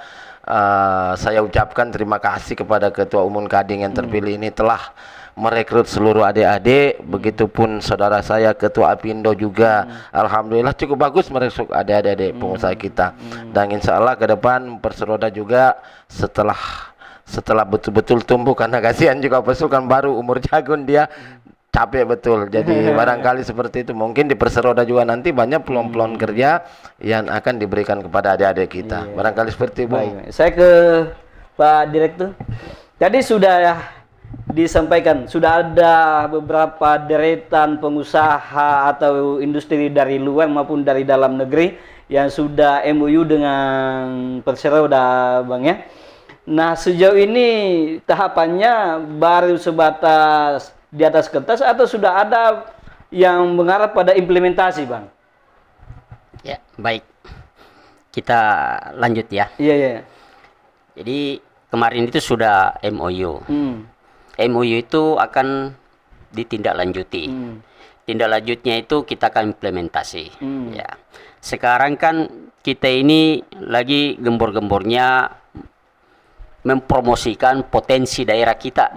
saya ucapkan terima kasih kepada Ketua Umum Kadin yang terpilih ini telah merekrut seluruh adik-adik, begitupun saudara saya Ketua Apindo juga, alhamdulillah cukup bagus merekrut adik-adik pengusaha kita. Dan insya Allah ke depan Perseroda juga setelah betul-betul tumbuh, karena kasihan juga Pesul kan baru umur jagung, dia capek betul. Jadi barangkali seperti itu, mungkin di Perseroda juga nanti banyak peluang-peluang kerja yang akan diberikan kepada adik-adik kita. Barangkali seperti itu, Bung. Saya ke Pak Direktur. Tadi sudah disampaikan, sudah ada beberapa deretan pengusaha atau industri dari luar maupun dari dalam negeri yang sudah MOU dengan Perseroda, Bang ya. Nah, sejauh ini tahapannya baru sebatas di atas kertas atau sudah ada yang mengarah pada implementasi, Bang? Ya, baik. Kita lanjut ya. Iya. Jadi kemarin itu sudah MOU. MOU itu akan ditindaklanjuti. Tindak lanjutnya itu kita akan implementasi. Ya. Sekarang kan kita ini lagi gembor-gembornya mempromosikan potensi daerah kita.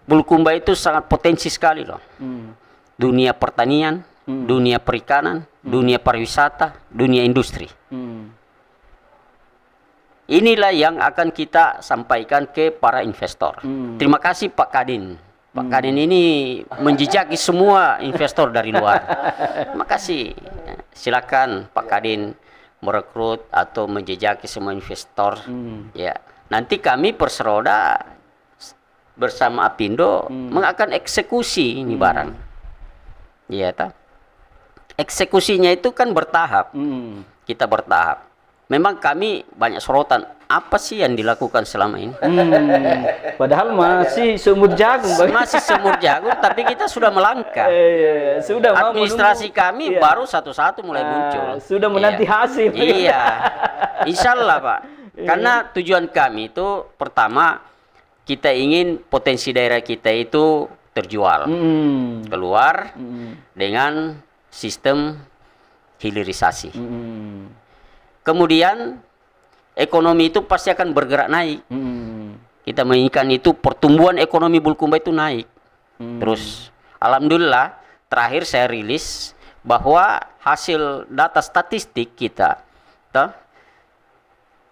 Bulukumba itu sangat potensi sekali loh. Dunia pertanian, dunia perikanan, dunia pariwisata, dunia industri. Inilah yang akan kita sampaikan ke para investor. Terima kasih Pak Kadin. Pak Kadin ini menjejaki semua investor dari luar. Terima kasih. Silakan Pak Kadin merekrut atau menjejaki semua investor. Ya. Nanti kami Perseroda bersama Apindo akan eksekusi ini barang. Iya, tak? Eksekusinya itu kan bertahap. Kita bertahap. memang kami banyak sorotan. Apa sih yang dilakukan selama ini? Padahal masih semur jagung, Bang. Masih semur jagung, tapi kita sudah melangkah. Sudah mau Administrasi menunggu. kami baru satu-satu mulai muncul. Sudah menanti hasil. Iya, insya Allah Pak. Karena tujuan kami itu pertama kita ingin potensi daerah kita itu terjual, keluar dengan sistem hilirisasi. Kemudian ekonomi itu pasti akan bergerak naik. Kita menginginkan itu pertumbuhan ekonomi Bulukumba itu naik. Terus, alhamdulillah terakhir saya rilis bahwa hasil data statistik kita,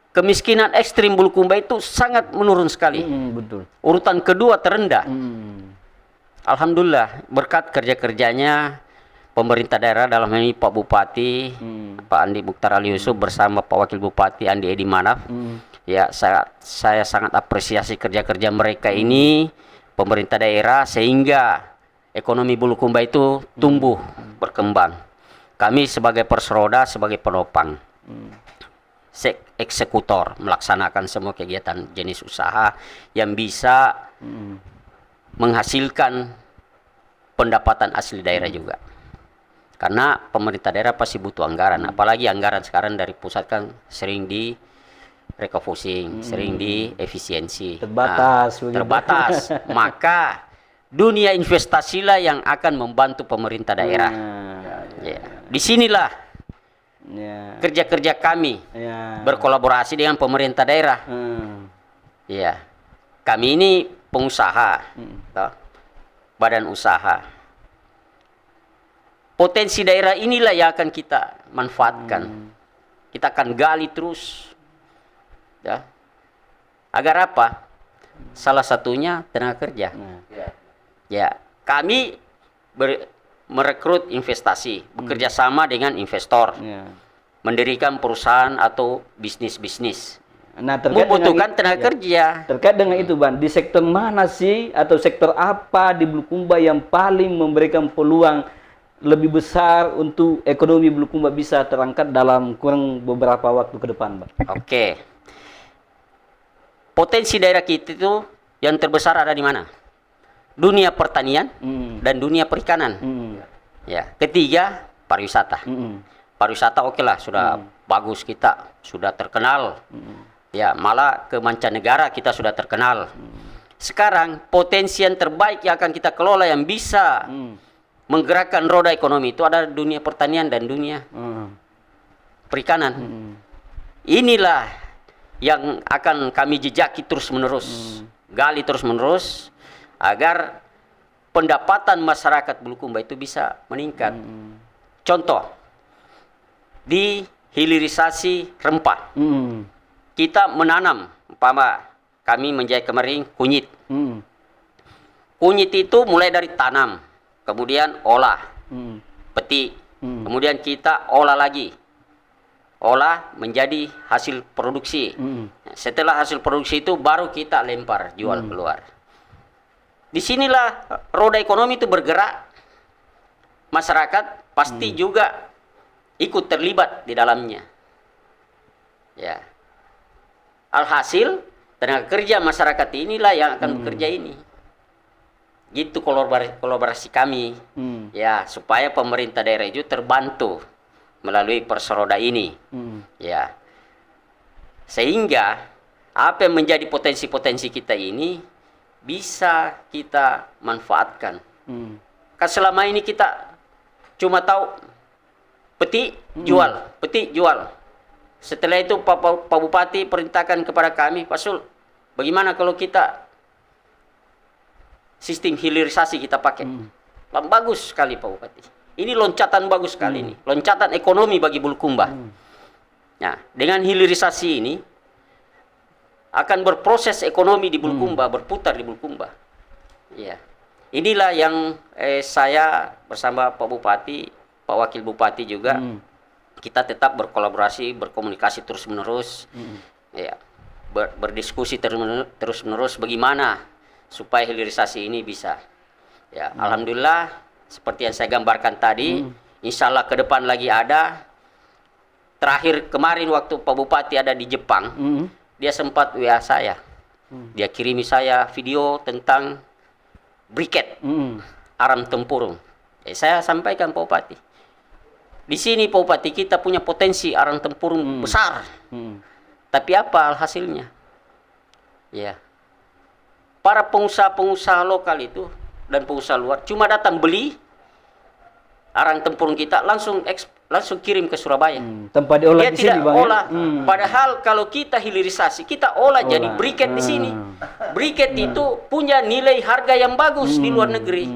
kemiskinan ekstrim Bulukumba itu sangat menurun sekali. Betul. Urutan kedua terendah. Alhamdulillah berkat kerja-kerjanya pemerintah daerah, dalam hal ini Pak Bupati, Pak Andi Mukhtar Ali Yusuf bersama Pak Wakil Bupati Andi Edi Manaf. Ya, saya sangat apresiasi kerja-kerja mereka ini, pemerintah daerah, sehingga ekonomi Bulukumba itu tumbuh, berkembang. Kami sebagai Persroda, sebagai penopang, eksekutor, melaksanakan semua kegiatan jenis usaha yang bisa menghasilkan pendapatan asli daerah juga. Karena pemerintah daerah pasti butuh anggaran, apalagi anggaran sekarang dari pusat kan sering di refocusing, sering di efisiensi. Terbatas. Terbatas. Maka dunia investasilah yang akan membantu pemerintah daerah. Disinilah kerja-kerja kami berkolaborasi dengan pemerintah daerah. Ya, kami ini pengusaha, badan usaha. Potensi daerah inilah yang akan kita manfaatkan. Kita akan gali terus. Ya. Agar apa? Salah satunya tenaga kerja. Ya, kami merekrut investasi, bekerja sama dengan investor. Mendirikan perusahaan atau bisnis-bisnis. Nah, membutuhkan tenaga kerja. Terkait dengan itu, Bang, di sektor mana sih atau sektor apa di Bulukumba yang paling memberikan peluang lebih besar untuk ekonomi Bulukumba bisa terangkat dalam kurang beberapa waktu ke depan, Bang? Oke. Potensi daerah kita itu yang terbesar ada di mana? Dunia pertanian dan dunia perikanan. Ya. Ketiga, pariwisata. Pariwisata oke lah, sudah bagus, kita sudah terkenal. Ya, malah ke mancanegara kita sudah terkenal. Sekarang potensi yang terbaik yang akan kita kelola yang bisa menggerakkan roda ekonomi itu ada dunia pertanian dan dunia perikanan. Inilah yang akan kami jejaki terus-menerus, gali terus-menerus, agar pendapatan masyarakat Bulukumba itu bisa meningkat. Contoh, di hilirisasi rempah, kita menanam, umpama kami menjahit kemarin kunyit. Kunyit itu mulai dari tanam, kemudian olah, petik, kemudian kita olah lagi, olah menjadi hasil produksi. Setelah hasil produksi itu baru kita lempar, jual keluar. Disinilah roda ekonomi itu bergerak, masyarakat pasti juga ikut terlibat di dalamnya. Ya, alhasil tenaga kerja masyarakat inilah yang akan bekerja ini. Gitu kolaborasi kami, ya, supaya pemerintah daerah itu terbantu melalui Persroda ini, ya, sehingga apa yang menjadi potensi-potensi kita ini bisa kita manfaatkan. Kan selama ini kita cuma tahu petik jual, petik jual. Setelah itu Pak Bupati perintahkan kepada kami, Pak Sul, bagaimana kalau kita sistem hilirisasi kita pakai? Bagus sekali Pak Bupati. Ini loncatan bagus sekali ini, loncatan ekonomi bagi Bulukumba. Nah, dengan hilirisasi ini akan berproses ekonomi di Bulukumba, berputar di Bulukumba. Ya, inilah yang saya bersama Pak Bupati, Pak Wakil Bupati juga, kita tetap berkolaborasi, berkomunikasi terus-menerus, ya, berdiskusi terus-menerus bagaimana supaya hilirisasi ini bisa. Ya, alhamdulillah seperti yang saya gambarkan tadi, insya Allah ke depan lagi ada. Terakhir kemarin waktu Pak Bupati ada di Jepang, dia sempat WA saya. Dia kirimi saya video tentang briket, arang tempurung. Saya sampaikan Pak Bupati. Di sini Pak Bupati kita punya potensi arang tempurung besar. Tapi apa hasilnya? Ya. Para pengusaha-pengusaha lokal itu dan pengusaha luar cuma datang beli arang tempurung kita langsung kirim ke Surabaya. Tempat diolah Dia di sini, tidak Bang. olah. Padahal kalau kita hilirisasi, kita olah jadi briket di sini. Briket itu punya nilai harga yang bagus di luar negeri.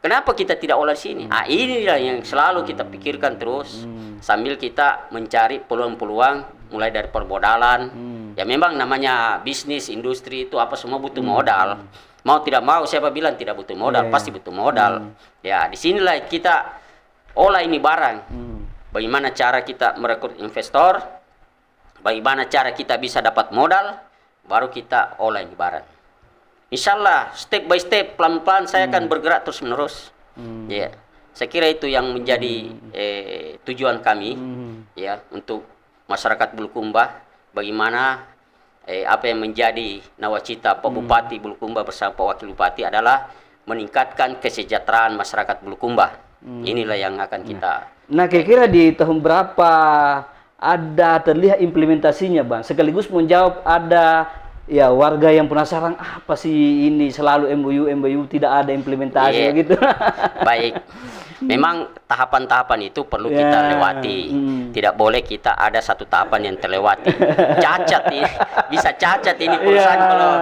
Kenapa kita tidak olah di sini? Inilah yang selalu kita pikirkan terus sambil kita mencari peluang-peluang mulai dari permodalan. Ya memang namanya bisnis, industri itu apa semua butuh modal. Mau tidak mau, siapa bilang tidak butuh modal? Pasti butuh modal. Ya, disinilah kita olah ini barang. Bagaimana cara kita merekrut investor? Bagaimana cara kita bisa dapat modal? Baru kita olah ini barang. Insya Allah, step by step, pelan-pelan saya akan bergerak terus menerus. Ya, saya kira itu yang menjadi tujuan kami, ya, untuk masyarakat Bulukumba. Bagaimana apa yang menjadi nawacita Pak Bupati Bulukumba bersama Pak Wakil Bupati adalah meningkatkan kesejahteraan masyarakat Bulukumba. Inilah yang akan kita. Nah, kira-kira di tahun berapa ada terlihat implementasinya, Bang? Sekaligus menjawab ada ya warga yang penasaran apa sih ini selalu MOU tidak ada implementasi gitu. Baik. Memang tahapan-tahapan itu perlu kita lewati. Tidak boleh kita ada satu tahapan yang terlewati. Cacat ini, bisa cacat ini perusahaan kalau.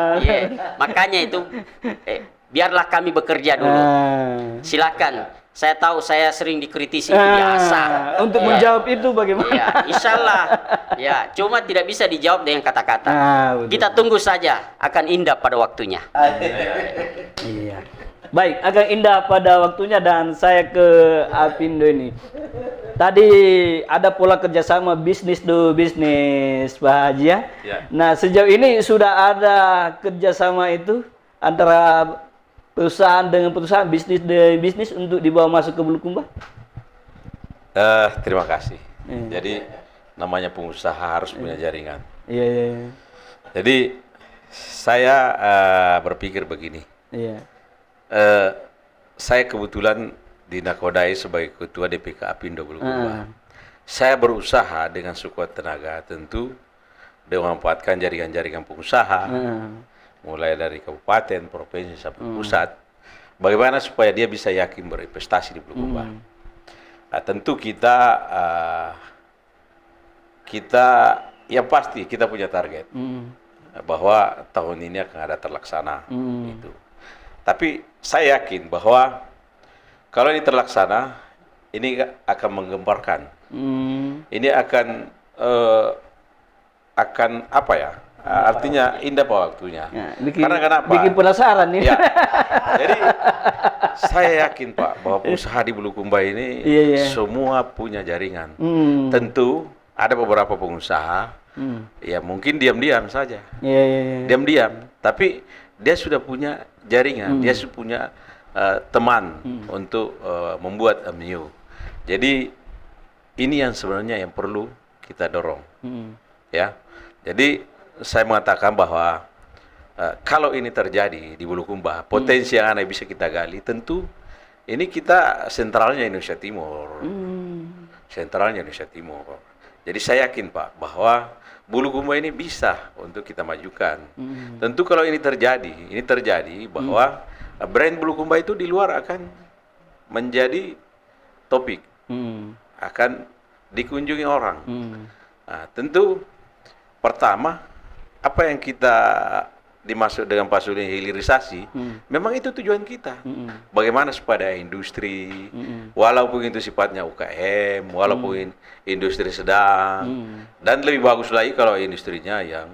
Makanya itu biarlah kami bekerja dulu. Silakan. Saya tahu saya sering dikritisi itu biasa. Untuk menjawab itu bagaimana? Ya, insya Allah. Ya, cuma tidak bisa dijawab dengan kata-kata. Kita tunggu saja, akan indah pada waktunya. Iya. Baik, akan indah pada waktunya dan saya ke Apindo ini. Tadi ada pola kerjasama bisnis to bisnis, Pak Haji ya. Nah, sejauh ini sudah ada kerjasama itu antara perusahaan dengan perusahaan, bisnis dengan bisnis untuk dibawa masuk ke Bulukumba? Terima kasih. Jadi namanya pengusaha harus punya jaringan. Iya. Jadi saya berpikir begini. Saya kebetulan dinakodai sebagai ketua DPK Apindo Bulukumba. Saya berusaha dengan sekuat tenaga tentu dengan memanfaatkan jaringan-jaringan pengusaha. Mulai dari kabupaten, provinsi sampai pusat, bagaimana supaya dia bisa yakin berinvestasi di Bulukumba. Nah, tentu kita yang pasti kita punya target bahwa tahun ini akan ada terlaksana itu. Tapi saya yakin bahwa kalau ini terlaksana, ini akan menggemparkan. Ini akan apa ya? Artinya indah pada waktunya. Karena kenapa? Bikin penasaran nih. Ya. Jadi saya yakin Pak bahwa usaha di Bulukumba ini semua punya jaringan. Tentu ada beberapa pengusaha ya mungkin diam-diam saja. Diam-diam, tapi dia sudah punya jaringan, dia sudah punya teman untuk membuat MU. Jadi ini yang sebenarnya yang perlu kita dorong. Ya. Jadi saya mengatakan bahwa kalau ini terjadi di Bulukumba, potensi yang bisa kita gali, tentu ini kita sentralnya Indonesia Timur. Sentralnya Indonesia Timur. Jadi saya yakin Pak bahwa Bulukumba ini bisa untuk kita majukan. Tentu kalau ini terjadi bahwa brand Bulukumba itu di luar akan menjadi topik, akan dikunjungi orang. Nah, tentu pertama apa yang kita dimaksud dengan pasulnya hilirisasi, memang itu tujuan kita. Bagaimana supaya industri, walaupun itu sifatnya UKM, walaupun industri sedang, dan lebih bagus lagi kalau industrinya yang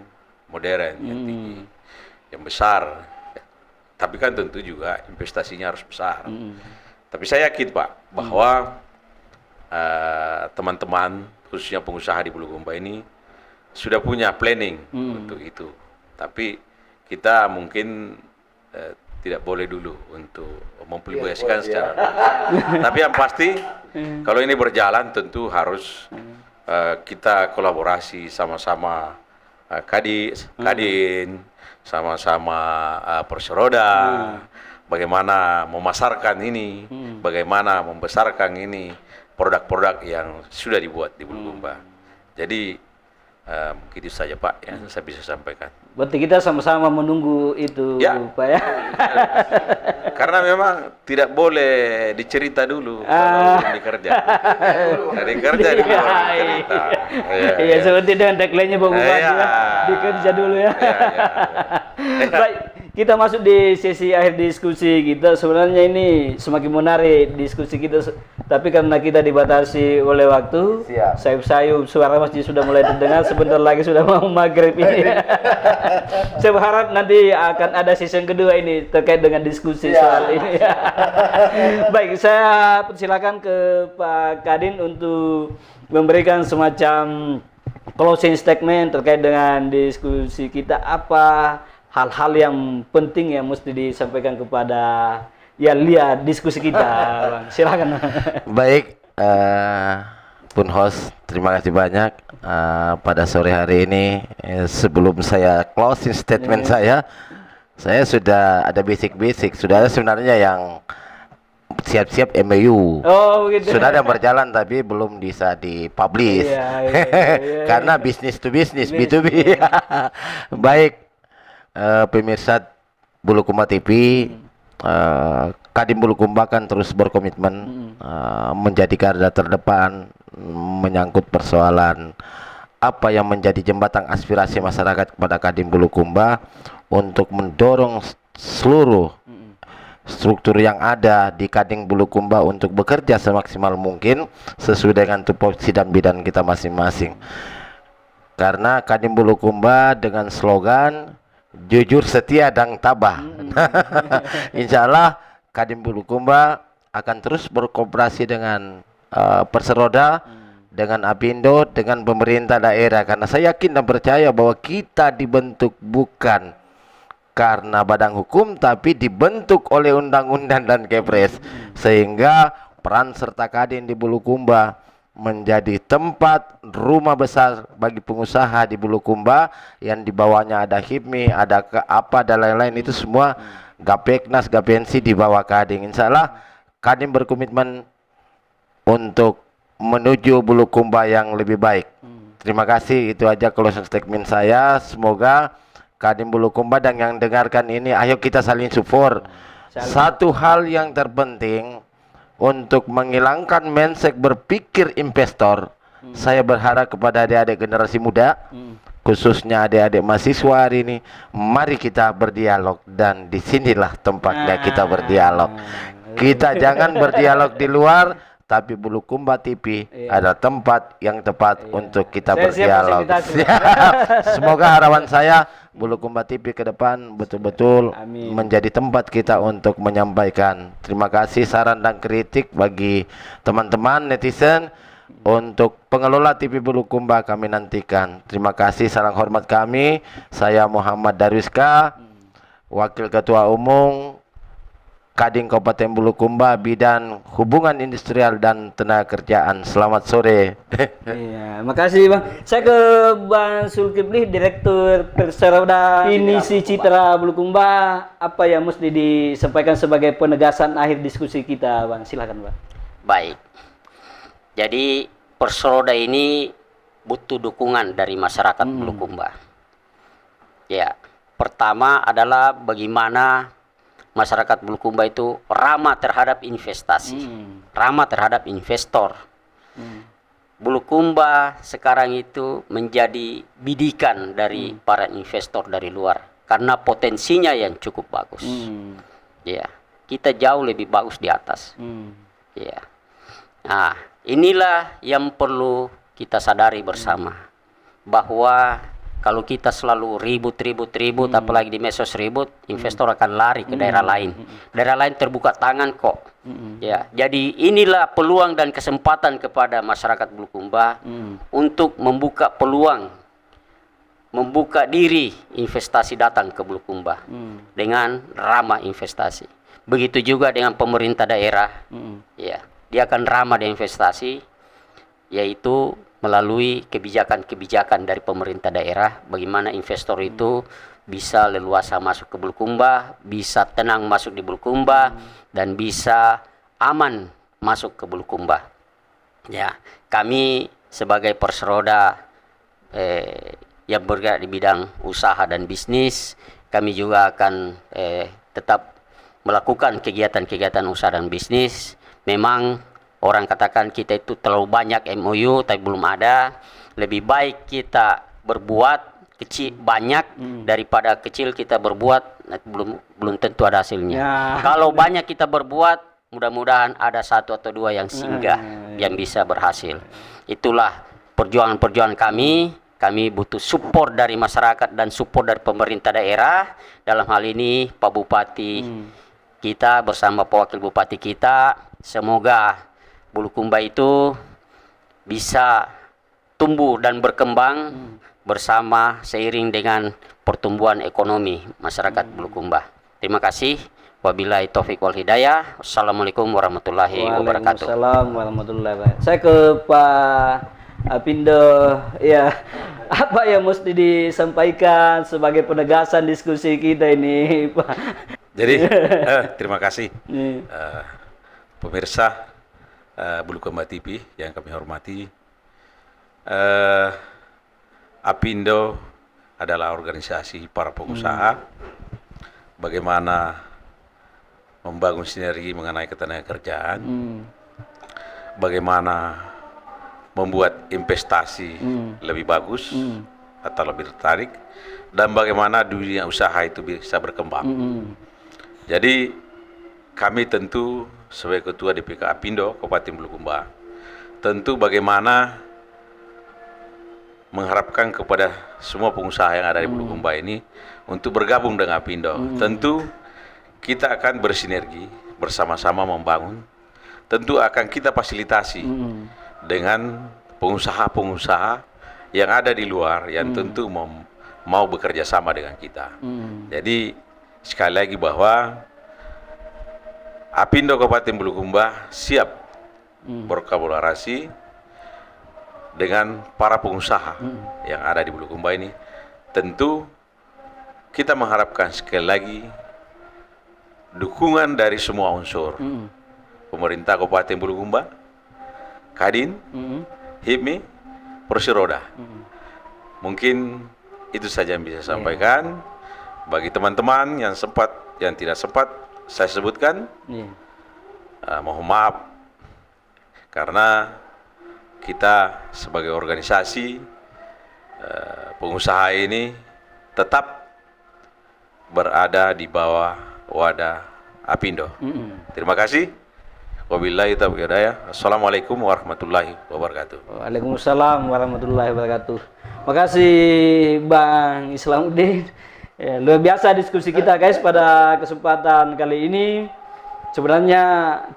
modern, yang tinggi, yang besar. Tapi kan tentu juga investasinya harus besar. Tapi saya yakin Pak bahwa teman-teman khususnya pengusaha di Bulukumba ini sudah punya planning untuk itu. Tapi kita mungkin tidak boleh dulu untuk mempublikasikan secara. Tapi yang pasti kalau ini berjalan tentu harus kita kolaborasi sama-sama Kadin, sama-sama Perseroda, bagaimana memasarkan ini, bagaimana membesarkan ini produk-produk yang sudah dibuat di Bulukumba. Jadi begitu saja Pak yang saya bisa sampaikan. Berarti kita sama-sama menunggu itu, Ya. Pak ya. Karena memang tidak boleh dicerita dulu kalau belum dikerja. Dari kerja dulu baru dicerita. Iya, seperti dengan tagline-nya Pak Bupati Iya. ya. Dikerja dulu ya. Iya. Baik, kita masuk di sesi akhir diskusi kita. Sebenarnya ini semakin menarik diskusi kita, tapi karena kita dibatasi oleh waktu, sayup-sayup suara masjid sudah mulai terdengar. Sebentar lagi sudah mau maghrib ini. Saya berharap nanti akan ada season kedua ini terkait dengan diskusi soal ini. Baik, saya persilakan ke Pak Kadin untuk memberikan semacam closing statement terkait dengan diskusi kita. Apa hal-hal yang penting yang mesti disampaikan kepada lihat diskusi kita, Bang. Silakan. Baik, Bun Host, terima kasih banyak pada sore hari ini. Sebelum saya closing statement saya sudah ada basic-basic, sudah ada sebenarnya yang siap-siap MOU. Oh, begitu. Sudah ada yang berjalan tapi belum bisa dipublish. Iya. Karena bisnis to bisnis, B2B. Baik, pemirsa Bulukumba TV, Kadin Bulukumba kan terus berkomitmen menjadi garda terdepan menyangkut persoalan apa yang menjadi jembatan aspirasi masyarakat kepada Kadin Bulukumba untuk mendorong seluruh struktur yang ada di Kadin Bulukumba untuk bekerja semaksimal mungkin sesuai dengan tupoksi dan bidang kita masing-masing. Karena Kadin Bulukumba dengan slogan jujur, setia, dan tabah. Insya Allah Kadin Bulukumba akan terus berkooperasi dengan Perseroda, dengan Apindo, dengan pemerintah daerah. Karena saya yakin dan percaya bahwa kita dibentuk bukan karena badan hukum, tapi dibentuk oleh undang-undang dan Kepres. Sehingga peran serta Kadin di Bulukumba menjadi tempat rumah besar bagi pengusaha di Bulukumba yang di bawahnya ada HIPMI, ada apa dan lain-lain, itu semua Gapeknas, Gapensi di bawah Kadin. Insya Allah Kadin berkomitmen untuk menuju Bulukumba yang lebih baik. Terima kasih, itu aja closing statement saya. Semoga Kadin Bulukumba dan yang dengarkan ini, ayo kita saling support. Satu hal yang terpenting untuk menghilangkan mindset berpikir investor, saya berharap kepada adik-adik generasi muda, khususnya adik-adik mahasiswa hari ini, mari kita berdialog, dan disinilah tempatnya kita berdialog. Kita jangan berdialog di luar, tapi Bulukumba TV adalah tempat yang tepat untuk kita berdialog. Semoga harapan saya Bulukumba TV ke depan betul-betul menjadi tempat kita untuk menyampaikan terima kasih, saran dan kritik bagi teman-teman netizen. Untuk pengelola TV Bulukumba kami nantikan. Terima kasih, salam hormat kami. Saya Muhammad Darwiska, Wakil Ketua Umum Kadin Kabupaten Bulukumba, bidang hubungan industrial dan tenaga kerjaan. Selamat sore. Iya, makasih Bang. Saya ke Bang Zulkifli, Direktur Perseroda Inisi Citra Bulukumba. Apa yang mesti disampaikan sebagai penegasan akhir diskusi kita, Bang? Silakan, Bang. Baik. Jadi Perseroda ini butuh dukungan dari masyarakat Bulukumba. Ya, pertama adalah bagaimana masyarakat Bulukumba itu ramah terhadap investasi, ramah terhadap investor. Bulukumba sekarang itu menjadi bidikan dari para investor dari luar karena potensinya yang cukup bagus. Ya, kita jauh lebih bagus di atas. Ya. Nah, inilah yang perlu kita sadari bersama, bahwa kalau kita selalu ribut, apalagi di medsos ribut, investor akan lari ke daerah lain. Daerah lain terbuka tangan kok. Ya, jadi inilah peluang dan kesempatan kepada masyarakat Bulukumba untuk membuka peluang, membuka diri investasi datang ke Bulukumba dengan ramah investasi. Begitu juga dengan pemerintah daerah. Ya, dia akan ramah dengan investasi, yaitu melalui kebijakan-kebijakan dari pemerintah daerah, bagaimana investor itu bisa leluasa masuk ke Bulukumba, bisa tenang masuk di Bulukumba, dan bisa aman masuk ke Bulukumba. Ya, kami sebagai Persroda yang bergerak di bidang usaha dan bisnis, kami juga akan tetap melakukan kegiatan-kegiatan usaha dan bisnis. Memang orang katakan kita itu terlalu banyak MOU tapi belum ada. Lebih baik kita berbuat kecil banyak daripada kecil kita berbuat belum tentu ada hasilnya. Ya. Kalau banyak kita berbuat, mudah-mudahan ada satu atau dua yang singgah yang bisa berhasil. Itulah perjuangan-perjuangan kami. Kami butuh support dari masyarakat dan support dari pemerintah daerah. Dalam hal ini Pak Bupati kita bersama Pak Wakil Bupati kita, semoga Bulukumba itu bisa tumbuh dan berkembang bersama seiring dengan pertumbuhan ekonomi masyarakat Bulukumba. Terima kasih. Wabillahi taufiq wal hidayah. Assalamualaikum warahmatullahi wabarakatuh. Waalaikumsalam warahmatullahi wabarakatuh. Saya ke Pak Apindo, ya, apa yang mesti disampaikan sebagai penegasan diskusi kita ini, Pak? Jadi terima kasih pemirsa Bulukumba TV yang kami hormati. Apindo adalah organisasi para pengusaha. Bagaimana membangun sinergi mengenai ketenagakerjaan, bagaimana membuat investasi lebih bagus atau lebih tertarik, dan bagaimana dunia usaha itu bisa berkembang. Jadi kami tentu sebagai Ketua DPK Apindo Kabupaten Bulukumba, tentu bagaimana mengharapkan kepada semua pengusaha yang ada di Bulukumba ini untuk bergabung dengan Apindo. Tentu kita akan bersinergi bersama-sama membangun. Tentu akan kita fasilitasi dengan pengusaha-pengusaha yang ada di luar yang tentu mau bekerja sama dengan kita. Jadi sekali lagi bahwa Apindo Kabupaten Bulukumba siap berkolaborasi dengan para pengusaha yang ada di Bulukumba ini. Tentu kita mengharapkan sekali lagi dukungan dari semua unsur. Pemerintah Kabupaten Bulukumba, Kadin, HIPMI, Persroda. Mungkin itu saja yang bisa saya sampaikan. Bagi teman-teman yang tidak sempat saya sebutkan, mohon maaf karena kita sebagai organisasi pengusaha ini tetap berada di bawah wadah Apindo. Terima kasih. Wabillahi taufiq wal hidayah. Assalamualaikum warahmatullahi wabarakatuh. Waalaikumsalam warahmatullahi wabarakatuh. Makasih Bang Islamuddin. Ya, luar biasa diskusi kita guys pada kesempatan kali ini. Sebenarnya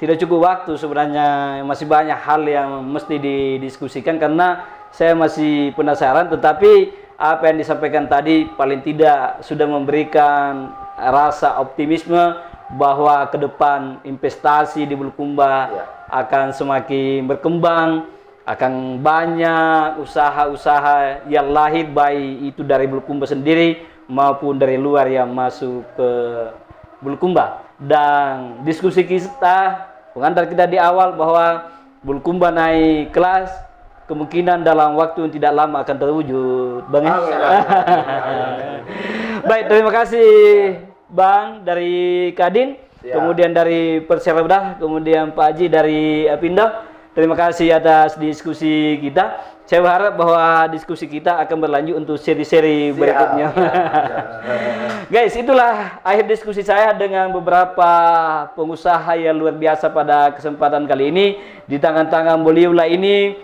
tidak cukup waktu, sebenarnya masih banyak hal yang mesti didiskusikan karena saya masih penasaran, tetapi apa yang disampaikan tadi paling tidak sudah memberikan rasa optimisme bahwa ke depan investasi di Bulukumba akan semakin berkembang, akan banyak usaha-usaha yang lahir baik itu dari Bulukumba sendiri maupun dari luar yang masuk ke Bulukumba. Dan diskusi kita, pengantar kita di awal bahwa Bulukumba naik kelas, kemungkinan dalam waktu yang tidak lama akan terwujud, Bang. Baik, terima kasih Bang dari Kadin, kemudian dari Persroda, kemudian Pak Haji dari Apindo. Terima kasih atas diskusi kita. Saya berharap bahwa diskusi kita akan berlanjut untuk seri-seri berikutnya. Guys, itulah akhir diskusi saya dengan beberapa pengusaha yang luar biasa pada kesempatan kali ini. Di tangan-tangan beliaulah ini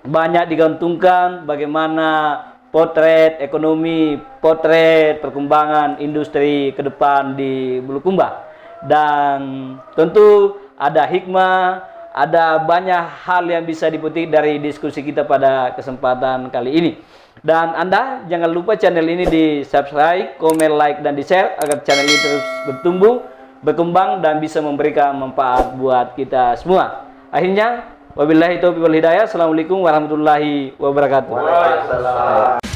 banyak digantungkan bagaimana potret ekonomi, potret perkembangan industri ke depan di Bulukumba. Dan tentu ada hikmah, ada banyak hal yang bisa dipetik dari diskusi kita pada kesempatan kali ini. Dan Anda jangan lupa channel ini di subscribe, komen, like, dan di share agar channel ini terus bertumbuh, berkembang, dan bisa memberikan manfaat buat kita semua. Akhirnya, Wabillahi taufiq wal hidayah. Assalamualaikum warahmatullahi wabarakatuh. Waalaikumsalam.